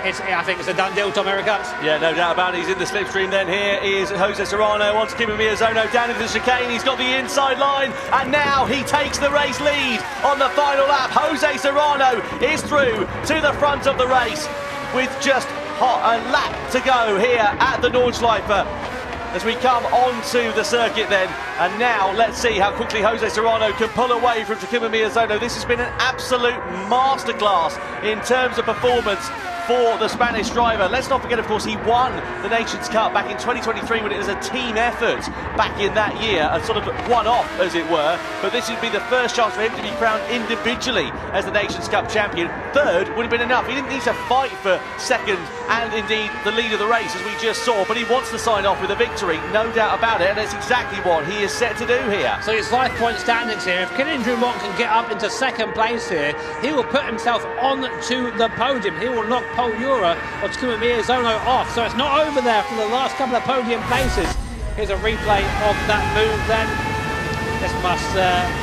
I think it's a done deal, Tom, here it comes. Yeah, no doubt about it. He's in the slipstream then. Here is Jose Serrano on Takuma Miyazono down into the chicane. He's got the inside line, and now he takes the race lead on the final lap. Jose Serrano is through to the front of the race with just a lap to go here at the Nordschleife as we come onto the circuit then. And now let's see how quickly Jose Serrano can pull away from Takuma Miyazono. This has been an absolute masterclass in terms of performance for the Spanish driver. Let's not forget, of course, he won the Nations Cup back in 2023 when it was a team effort back in that year, a sort of one-off, as it were. But this would be the first chance for him to be crowned individually as the Nations Cup champion. Third would have been enough. He didn't need to fight for second and indeed the lead of the race, as we just saw, but he wants to sign off with a victory, no doubt about it, and that's exactly what he is set to do here. So his 5-point standings here. If Kylian Drummond can get up into second place here, he will put himself on to the podium. He will knock Pol Ura or Takuma Miyazono off. So it's not over there for the last couple of podium places. Here's a replay of that move then. This must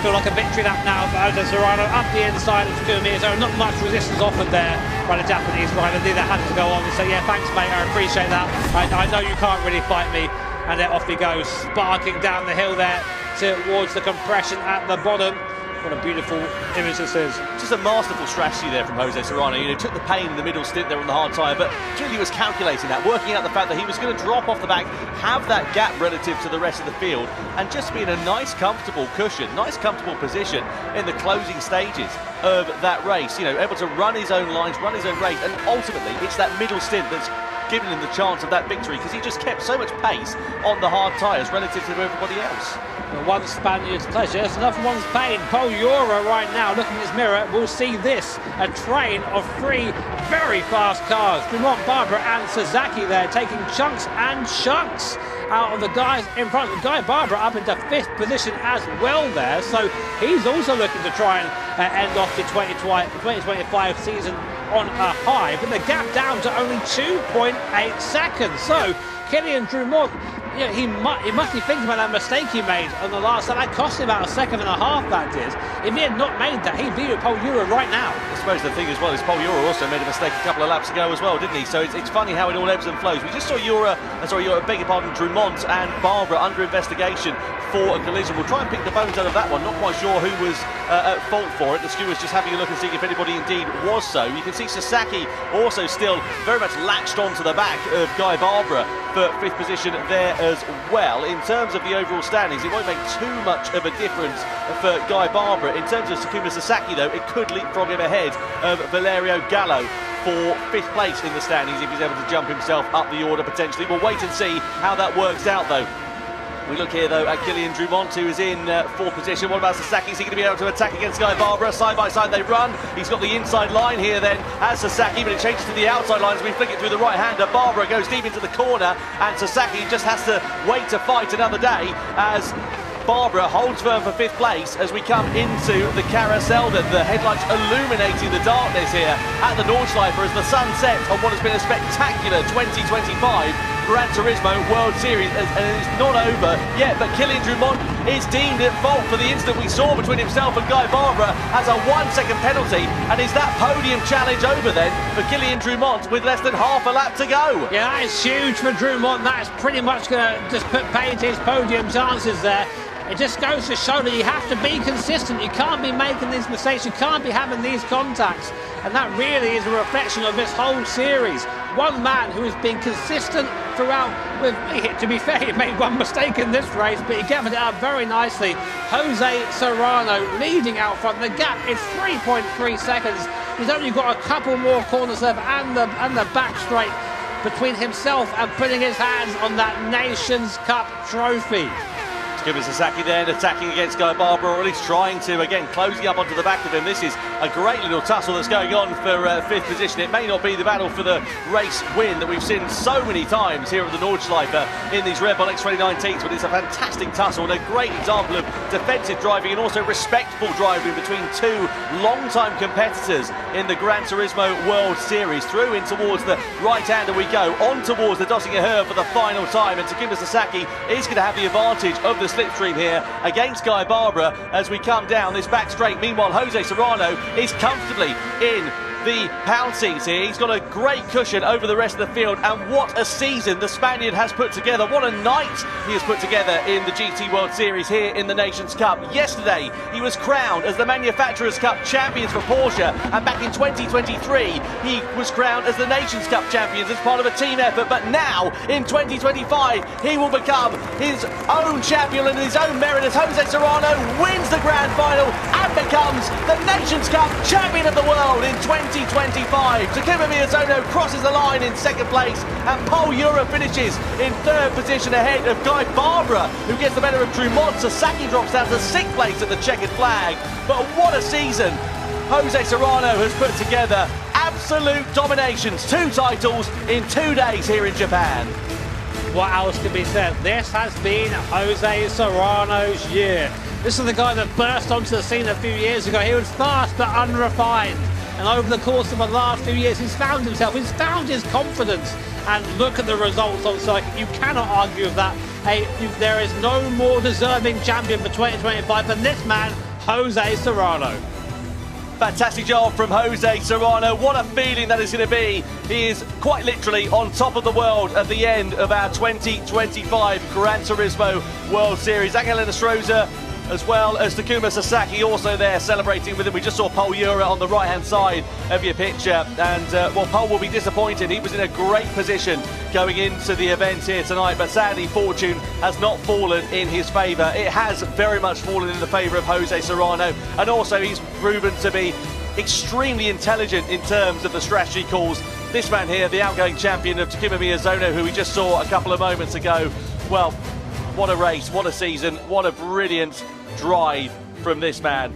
feel like a victory lap now for Jose Serrano up the inside of Takuma Miyazono. Not much resistance offered there by the Japanese driver. Neither had to go on. So yeah, thanks mate, I appreciate that. I know you can't really fight me. And then off he goes, sparking down the hill there towards the compression at the bottom. What a beautiful image this is. Just a masterful strategy there from Jose Serrano. You know, took the pain in the middle stint there on the hard tyre, but really was calculating that, working out the fact that he was going to drop off the back, have that gap relative to the rest of the field, and just be in a nice, comfortable cushion, nice, comfortable position in the closing stages of that race. You know, able to run his own lines, run his own race, and ultimately it's that middle stint that's given him the chance of that victory, because he just kept so much pace on the hard tyres relative to everybody else. One Spaniard's pleasure, it's another one's pain. Pol Ura right now, looking in his mirror, will see this, a train of 3 very fast cars. Drummond, Barbara and Sasaki there, taking chunks and chunks out of the guys in front. The guy Barbara up into 5th position as well there, so he's also looking to try and end off the 2025 season on a high, but the gap down to only 2.8 seconds. So Kylian Drummond, yeah, he must be thinking about that mistake he made on the last lap. That cost him about 1.5 seconds, that is. If he had not made that, he'd be with Pol Ura right now. I suppose the thing as well is Pol Ura also made a mistake a couple of laps ago as well, didn't he? So it's funny how it all ebbs and flows. We just saw Drummond and Barbara under investigation for a collision. We'll try and pick the bones out of that one. Not quite sure who was at fault for it. The stewards just having a look and seeing if anybody indeed was so. You can see Sasaki also still very much latched onto the back of Guy Barbara for 5th position there as well. In terms of the overall standings, it won't make too much of a difference for Guy Barbara. In terms of Takuma Sasaki, though, it could leapfrog him ahead of Valerio Gallo for 5th place in the standings if he's able to jump himself up the order potentially. We'll wait and see how that works out, though. We look here, though, at Kylian Drummond, who is in 4th position. What about Sasaki? Is he going to be able to attack against Guy Barbara? Side by side they run. He's got the inside line here then as Sasaki, but it changes to the outside line as we flick it through the right-hander. Barbara goes deep into the corner, and Sasaki just has to wait to fight another day as Barbara holds firm for 5th place as we come into the carousel. The headlights illuminating the darkness here at the Nordschleife as the sun sets on what has been a spectacular 2025 Gran Turismo World Series, and it's not over yet, but Kylian Drumont is deemed at fault for the incident we saw between himself and Guy Barbara as a 1-second penalty, and is that podium challenge over then for Kylian Drumont with less than half a lap to go? Yeah, that is huge for Drumont. That's pretty much going to just put paid to his podium chances there. It just goes to show that you have to be consistent. You can't be making these mistakes. You can't be having these contacts. And that really is a reflection of this whole series. One man who has been consistent throughout. To be fair, he made one mistake in this race, but he gathered it up very nicely. Jose Serrano leading out front. The gap is 3.3 seconds. He's only got a couple more corners left and the back straight between himself and putting his hands on that Nations Cup trophy. Takuma Sasaki then attacking against Guy Barbara, or at least trying to, again, closing up onto the back of him. This is a great little tussle that's going on for 5th position. It may not be the battle for the race win that we've seen so many times here at the Nordschleife in these Red Bull X2019s, but it's a fantastic tussle and a great example of defensive driving and also respectful driving between two long-time competitors in the Gran Turismo World Series. Through in towards the right-hander we go, on towards the Dössinger Höhe for the final time, and Takuma Sasaki is going to have the advantage of the slipstream here against Guy Barbara as we come down this back straight. Meanwhile, Jose Serrano is comfortably in the pound seats here. He's got a great cushion over the rest of the field, and what a season the Spaniard has put together. What a night he has put together in the GT World Series here in the Nations Cup. Yesterday he was crowned as the Manufacturers Cup champions for Porsche, and back in 2023 he was crowned as the Nations Cup champions as part of a team effort, but now in 2025 he will become his own champion in his own merit as Jose Serrano wins the grand final and becomes the Nations Cup champion of the world in 2025. Takuma Miyazono crosses the line in 2nd place, and Paul Ura finishes in 3rd position ahead of Guy Barbara, who gets the better of Drumont. Sasaki drops down to 6th place at the checkered flag. But what a season Jose Serrano has put together. Absolute dominations, 2 titles in 2 days here in Japan. What else can be said? This has been Jose Serrano's year. This is the guy that burst onto the scene a few years ago. He was fast but unrefined. And over the course of the last few years, he's found himself, he's found his confidence. And look at the results on circuit. You cannot argue with that. Hey, there is no more deserving champion for 2025 than this man, Jose Serrano. Fantastic job from Jose Serrano. What a feeling that is going to be. He is quite literally on top of the world at the end of our 2025 Gran Turismo World Series. Angel Enestrosa, as well as Takuma Sasaki, also there celebrating with him. We just saw Paul Ura on the right-hand side of your picture, and well, Paul will be disappointed. He was in a great position going into the event here tonight, but sadly fortune has not fallen in his favour. It has very much fallen in the favour of Jose Serrano, and also he's proven to be extremely intelligent in terms of the strategy calls. This man here, the outgoing champion of Takuma Miyazono, who we just saw a couple of moments ago, well, what a race, what a season, what a brilliant drive from this man.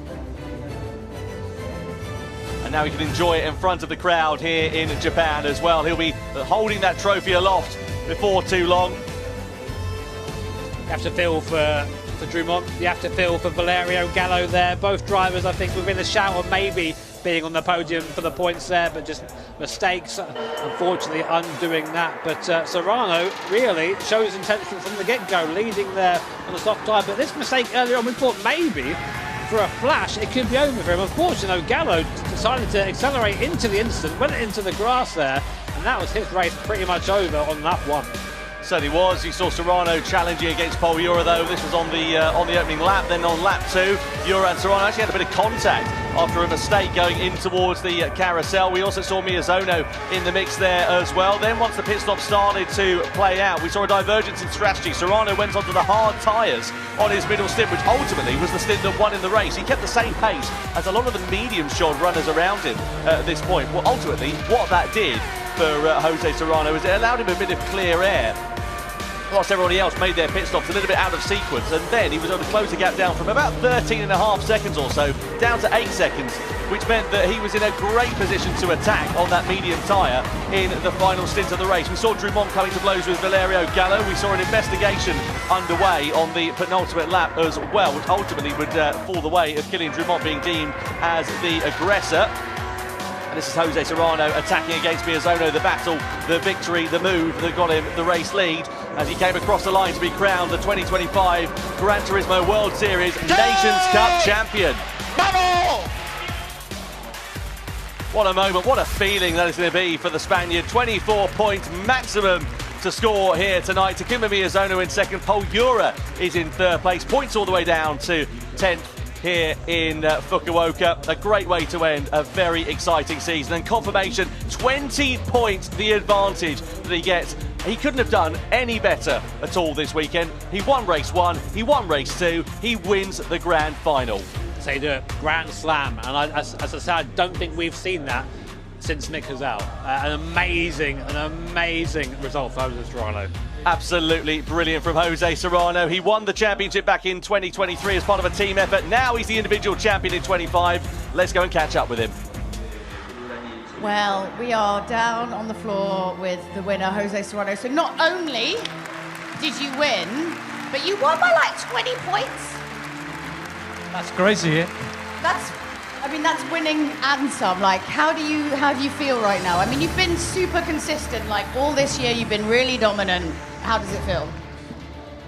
And now he can enjoy it in front of the crowd here in Japan as well. He'll be holding that trophy aloft before too long. You have to feel for Drumont, you have to feel for Valerio Gallo there. Both drivers, I think, within a shout of maybe being on the podium for the points there, but just mistakes, unfortunately, undoing that. But Serrano really shows intention from the get-go, leading there on the soft tire. But this mistake earlier on, we thought maybe for a flash it could be over for him. Unfortunately, Gallo decided to accelerate into the incident, went into the grass there, and that was his race pretty much over on lap 1. Certainly was. You saw Serrano challenging against Paul Ura, though. This was on the opening lap. Then on lap 2, Ura and Serrano actually had a bit of contact after a mistake going in towards the carousel. We also saw Miyazono in the mix there as well. Then once the pit stop started to play out, we saw a divergence in strategy. Serrano went onto the hard tyres on his middle stint, which ultimately was the stint that won in the race. He kept the same pace as a lot of the medium-shod runners around him at this point. Well, ultimately, what that did for Jose Serrano is it allowed him a bit of clear air whilst everybody else made their pit stops a little bit out of sequence, and then he was able to close the gap down from about 13.5 seconds or so down to 8 seconds, which meant that he was in a great position to attack on that medium tyre in the final stint of the race. We saw Drumont coming to blows with Valerio Gallo. We saw an investigation underway on the penultimate lap as well, which ultimately would fall the way of Kylian Drumont being deemed as the aggressor. And this is Jose Serrano attacking against Miyazono, the battle, the victory, the move that got him the race lead as he came across the line to be crowned the 2025 Gran Turismo World Series Nations Cup champion. What a moment, what a feeling that is going to be for the Spaniard. 24 points maximum to score here tonight. Takuma Miyazono in second, Paul Ura is in third place. Points all the way down to 10th here in Fukuoka. A great way to end a very exciting season, and confirmation, 20 points the advantage that he gets. He couldn't have done any better at all this weekend. He won race 1, he won race 2, he wins the grand final. So you do it, Grand Slam, and as I said, I don't think we've seen that since Nick Hazel. An amazing result for Jose Serrano. Absolutely brilliant from Jose Serrano. He won the championship back in 2023 as part of a team effort. Now he's the individual champion in 25. Let's go and catch up with him. Well, we are down on the floor with the winner, Jose Serrano. So not only did you win, but you won by like 20 points. That's crazy, eh? That's winning and some. Like, how do you feel right now? I mean, you've been super consistent. Like all this year, you've been really dominant. How does it feel?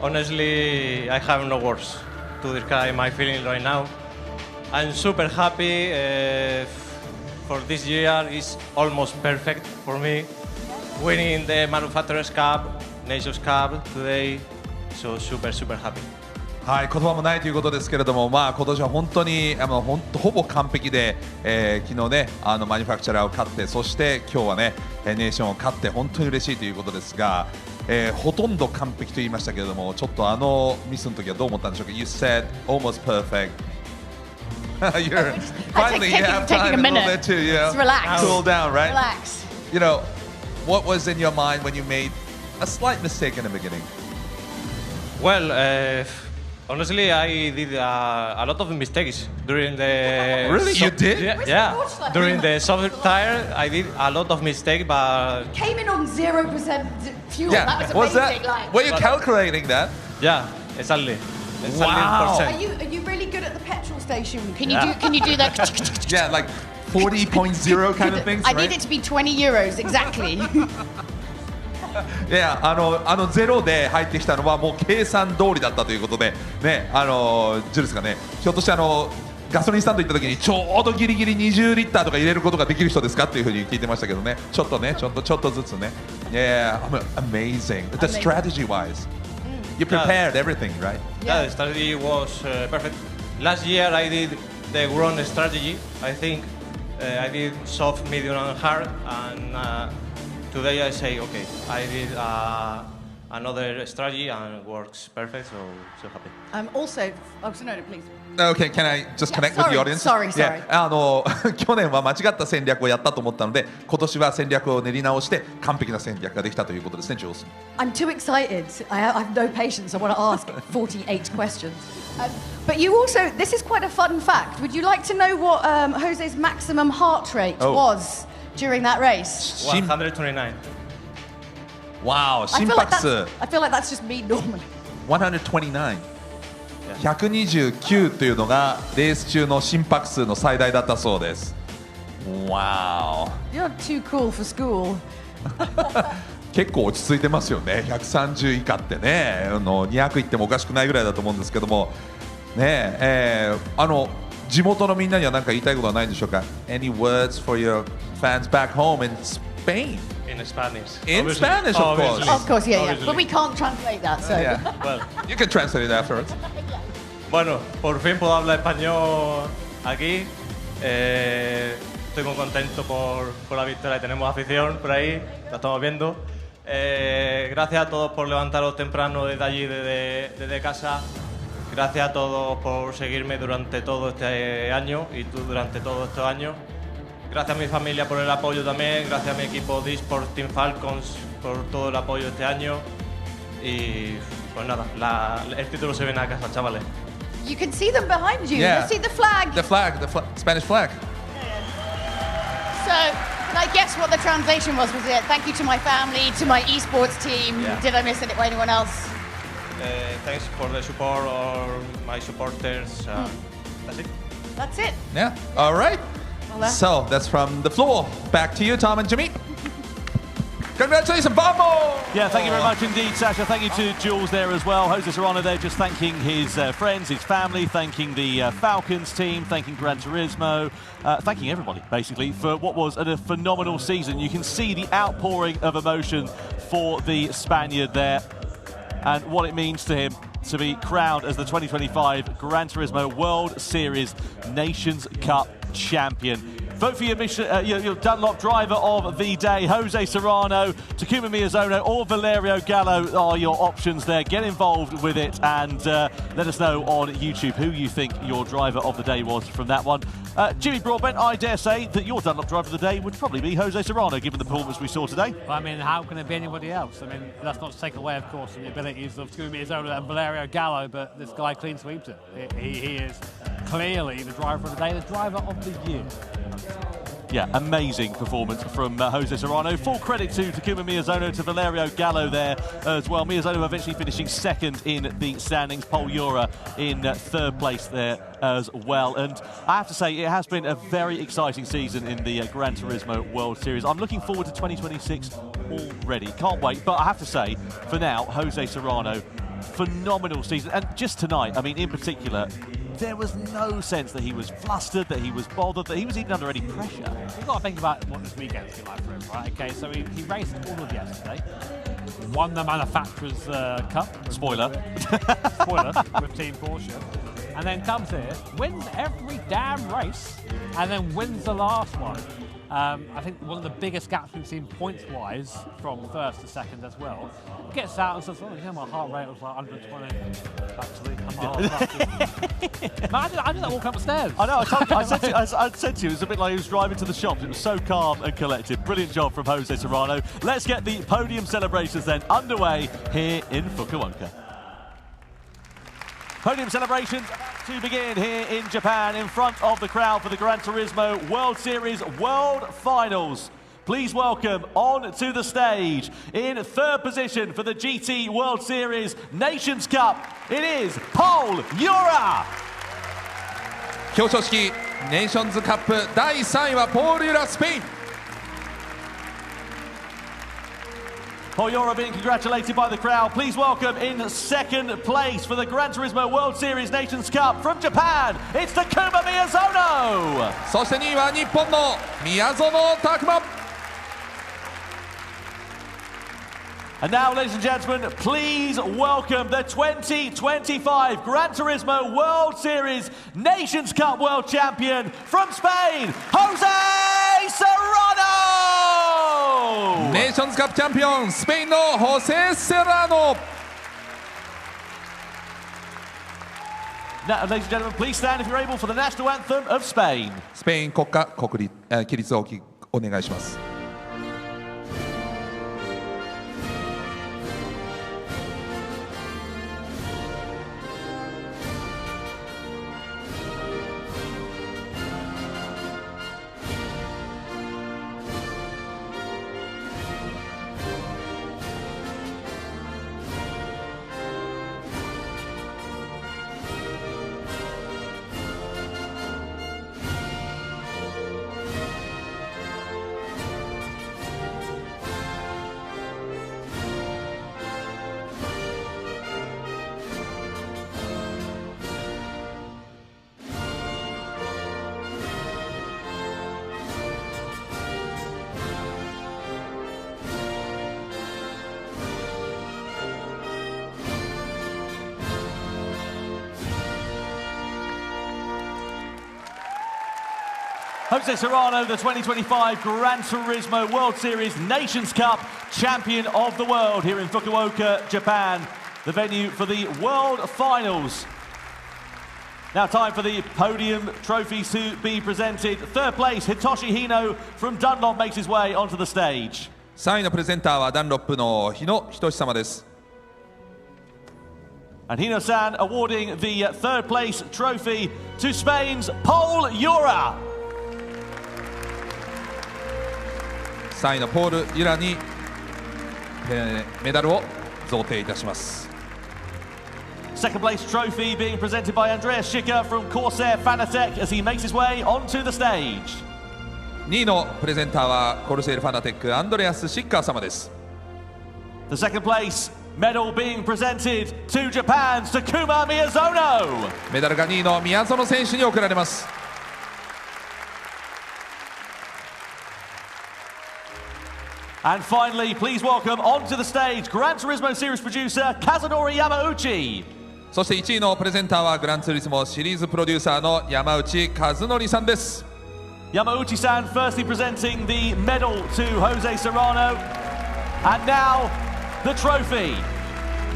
Honestly, I have no words to describe my feeling right now. I'm super happy. For this year, it's almost perfect for me. Winning the Manufacturers Cup, Nations Cup today, so super happy. はい、言葉もないということですけれども、まあ、今年は本当にほぼ完璧で、昨日ねマニファクチャラーを勝って、そして今日はねネーションを勝って本当に嬉しいということですが、ほとんど完璧と言いましたけれども、ちょっとミスの時はどう思ったんでしょうか。 You said almost perfect. You're finally you have time a little bit to relax, cool down, right? Relax. You know, what was in your mind when you made a slight mistake in the beginning? Well, honestly, I did a lot of mistakes during the... Really? You did? Yeah. During the soft tire, I did a lot of mistakes, but... Came in on 0% fuel. Yeah. That was amazing. Were you calculating that? Yeah, exactly. Wow. Are you really good at the petrol station? Can you do that? Yeah, like 40.0 kind of things, I right? need it to be 20 euros exactly. いや、ゼロで入ってきたのはもう計算通りだったということで、ね、ジュルスがね、ひょっとしてガソリンスタンド行った時にちょうどギリギリ20リッターとか入れることができる人ですかっていうふうに聞いてましたけどね、ちょっとずつね。Yeah, amazing. The strategy wise, you prepared everything, right? Yeah, the strategy was perfect. Last year I did the wrong strategy. I think I did soft, medium, and hard, and today I say, okay, I did another strategy and it works perfect, so happy. Also, no, please. Okay, can I just connect with the audience? Sorry. Yeah, 去年は間違った戦略をやったと思ったので、今年は戦略を練り直して完璧な戦略ができたということですね、ジュース。I'm too excited. I have no patience. I want to ask 48 questions. But you also, this is quite a fun fact. Would you like to know what Jose's maximum heart rate was during that race? 129. Wow, 心拍数。I feel like that's just me normally. 129。129というのがレース中の心拍数の最大だったそうです。Wow. You're too cool for school. 結構落ち着いてますよね。130以下ってね、200いってもおかしくないぐらいだと思うんですけども、ね、地元のみんなには何か言いたいことはないんでしょうか。Any words for your fans back home in Spain? In Spanish. In Spanish, of course. Of course, yeah. But we can't translate that, so. Yeah. Well, You can translate it afterwards. bueno, por fin puedo hablar español aquí. Estoy muy contento por la victoria. Tenemos afición por ahí, la estamos viendo. Gracias a todos por levantaros temprano desde allí, desde casa. Gracias a todos por seguirme durante todo este año y tú durante todos estos años. Gracias a mi familia por el apoyo también. Gracias a mi equipo de eSports Team Falcons por todo el apoyo este año. Y pues nada, el título se viene a casa, chavales. You can see them behind you. Yeah. You see the flag. The Spanish flag. So, can I guess what the translation was? Was it thank you to my family, to my esports team? Yeah. Did I miss it? Anyone else? Thanks for the support or my supporters. That's it. That's it. Yeah. All right. So that's from the floor. Back to you, Tom and Jimmy. Congratulations, vamos! Yeah, thank you very much indeed, Sasha. Thank you to Jules there as well. Jose Serrano there just thanking his friends, his family, thanking the Falcons team, thanking Gran Turismo, thanking everybody, basically, for what was a phenomenal season. You can see the outpouring of emotion for the Spaniard there and what it means to him to be crowned as the 2025 Gran Turismo World Series Nations Cup champion. Vote for your Dunlop driver of the day, Jose Serrano, Takuma Miyazono or Valerio Gallo are your options there. Get involved with it and let us know on YouTube who you think your driver of the day was from that one. Jimmy Broadbent, I dare say that your Dunlop driver of the day would probably be Jose Serrano, given the performance we saw today. I mean, how can it be anybody else? I mean, that's not to take away, of course, from the abilities of Takuma Miyazono and Valerio Gallo, but this guy clean sweeps it. He is clearly the driver of the day, the driver of the year. Yeah, amazing performance from Jose Serrano. Full credit to Takuma Miyazono, to Valerio Gallo there as well. Miyazono eventually finishing second in the standings. Paul Ura in third place there as well. And I have to say, it has been a very exciting season in the Gran Turismo World Series. I'm looking forward to 2026 already. Can't wait. But I have to say, for now, Jose Serrano, phenomenal season. And just tonight, I mean, in particular, there was no sense that he was flustered, that he was bothered, that he was even under any pressure. You've got to think about what this weekend's been like for him, right? Okay, so he raced all of yesterday, won the Manufacturers' Cup. Spoiler. Spoiler, with Team Porsche. And then comes here, wins every damn race, and then wins the last one. I think one of the biggest gaps we've seen points-wise from first to second as well. Gets out and says, oh, yeah, my heart rate was like 120. Actually, I did that walking up the stairs. I know, I said to you, it was a bit like he was driving to the shops. It was so calm and collected. Brilliant job from Jose Serrano. Let's get the podium celebrations then underway here in Fukuoka. Podium celebrations about to begin here in Japan in front of the crowd for the Gran Turismo World Series World Finals. Please welcome on to the stage, in third position for the GT World Series Nations Cup, it is Paul Ura. 表彰式ネーションズカップ第3位はポール・ユラ、スペイン。 Paul Ura being congratulated by the crowd. Please welcome in second place for the Gran Turismo World Series Nations Cup from Japan, it's Takuma Miyazono. そして2位は日本の宮園拓磨。 And now, ladies and gentlemen, please welcome the 2025 Gran Turismo World Series Nations Cup World Champion from Spain, Jose Serrano! ネーションズカップチャンピオン、スペインのホセ・セラノ。 Now, ladies and gentlemen, please stand if you're able for the national anthem of Spain. スペイン国歌起立をお願いします。 Jose Serrano, the 2025 Gran Turismo World Series Nations Cup Champion of the World here in Fukuoka, Japan, the venue for the World Finals. Now time for the podium trophies to be presented. Third place, Hitoshi Hino from Dunlop makes his way onto the stage. 3位のプレゼンターはダンロップの日野仁様です。 And Hino-san awarding the third place trophy to Spain's Paul Ura. 3位のポール・ユラにメダルを贈呈いたします。 Second place trophy being presented by Andreas Schicker from Corsair Fanatec as he makes his way onto the stage. 2位のプレゼンターはコルセールファナテックアンドレアス・シッカー様です。 The second place medal being presented to Japan's Takuma Miyazono. メダルが2位の宮園選手に贈られます。 And finally, please welcome onto the stage Gran Turismo Series producer Kazunori Yamauchi. そして1位のプレゼンターはグランツーリスモシリーズプロデューサーの山内和則さんです。 Yamauchi-san firstly presenting the medal to Jose Serrano. And now, the trophy.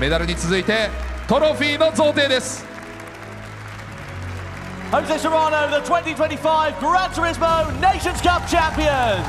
メダルに続いてトロフィーの贈呈です。 Jose Serrano, the 2025 Gran Turismo Nations Cup champion.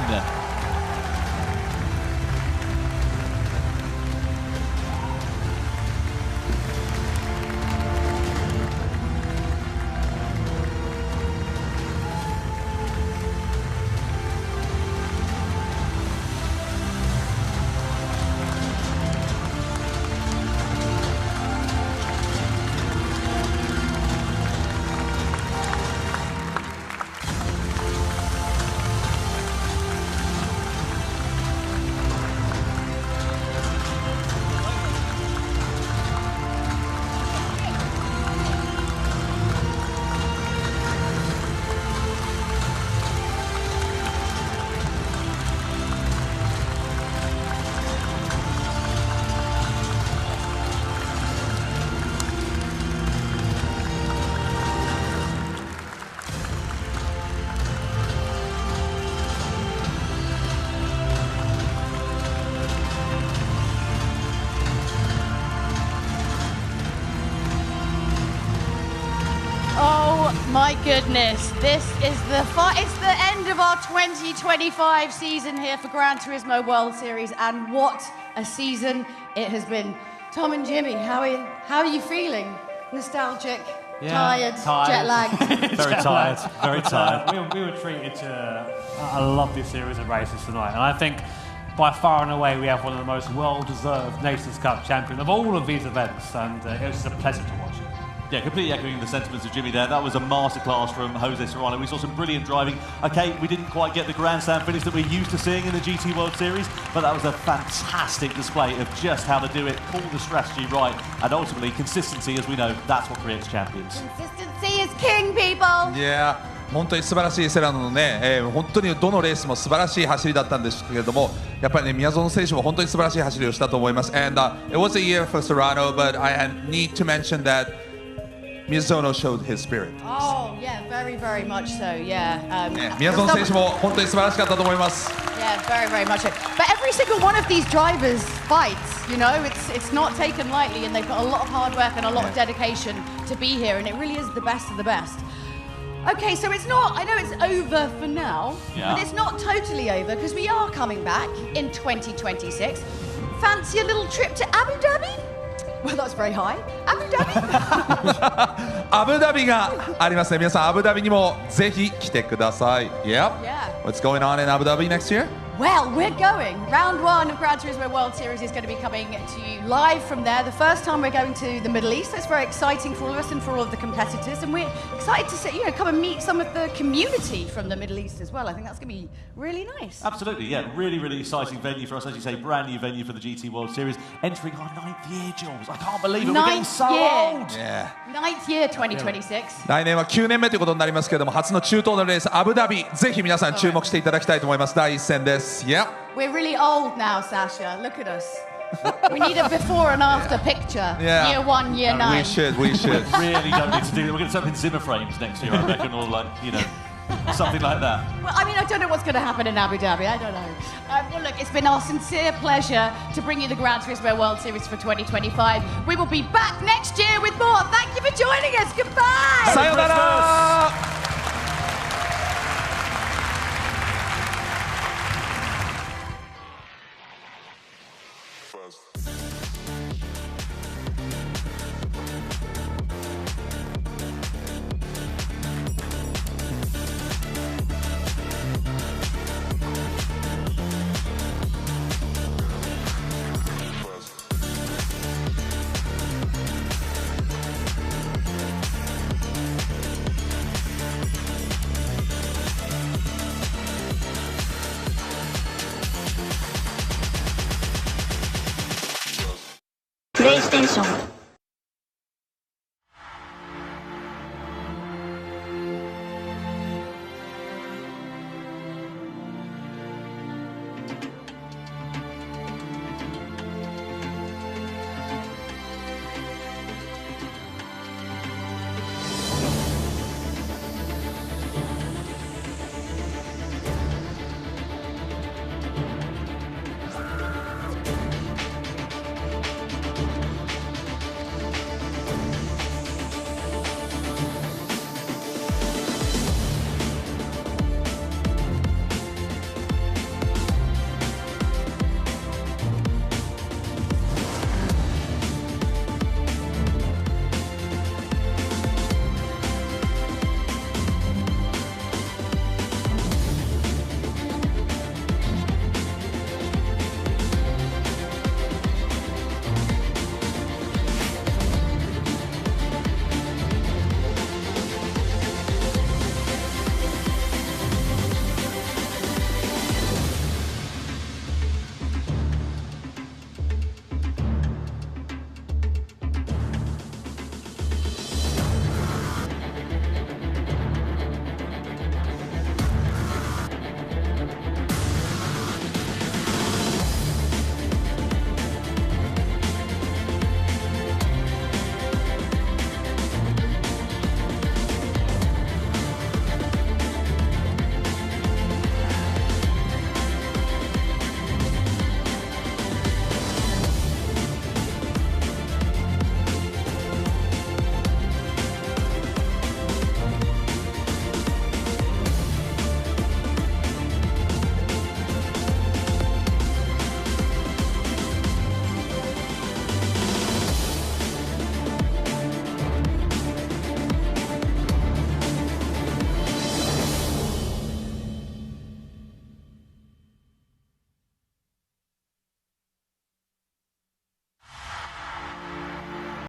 My goodness, this is it's the end of our 2025 season here for Gran Turismo World Series, and what a season it has been. Tom and Jimmy, how are you feeling? Nostalgic, tired, jet lagged? Very tired, very tired. We were treated to a lovely series of races tonight, and I think by far and away we have one of the most well-deserved Nations Cup champions of all of these events, and it was just a pleasure to watch. Yeah, completely echoing the sentiments of Jimmy there. That was a masterclass from Jose Serrano. We saw some brilliant driving. Okay, we didn't quite get the grandstand finish that we're used to seeing in the GT World Series, but that was a fantastic display of just how to do it, pull the strategy right, and ultimately consistency, as we know, that's what creates champions. Consistency is king, people! Yeah. 本当に素晴らしいセラノのね、本当にどのレースも素晴らしい走りだったんですけれども、やっぱりね、宮園選手も本当に素晴らしい走りをしたと思います。And it was a year for Serrano, but I need to mention that Miyazono showed his spirit. Oh, yeah, very, very much so, yeah. 宮園選手も本当に素晴らしかったと思います。Yeah, very, very much so. But every single one of these drivers fights, you know, it's not taken lightly, and they put a lot of hard work and a lot of dedication to be here, and it really is the best of the best. Okay, so it's not, I know it's over for now, but it's not totally over, because we are coming back in 2026. Fancy a little trip to Abu Dhabi? Well, that's very high. Abu Dhabi? アブダビがありますね。皆さん、アブダビにもぜひ来てください。Yeah. What's going on in Abu Dhabi next year? Well, we're going. Round one of Gran Turismo World Series is going to be coming to you live from there. The first time we're going to the Middle East. That's very exciting for all of us and for all of the competitors. And we're excited to see, come and meet some of the community from the Middle East as well. I think that's going to be really nice. Absolutely, yeah. Really, really exciting venue for us. As you say, brand new venue for the GT World Series. Entering our 9th year, Jules. I can't believe it. We're getting so old. Yeah. 9th year 2026. 来年は9年目ということになりますけれども、初の中東のレース、アブダビ、ぜひ皆さん注目していただきたいと思います。第一戦です。Yeah. We're really old now, Sasha. Look at us. We need a before and after picture. Yeah. Year 1, year 9. We should. We really don't need to do it. We're going to set up in Zimmer frames next year, I reckon, or something like that. Well, I mean, I don't know what's going to happen in Abu Dhabi. I don't know. Well, look, it's been our sincere pleasure to bring you the Gran Turismo World Series for 2025. We will be back next year with more. Thank you for joining us. Goodbye. Sayonara. プレイステーション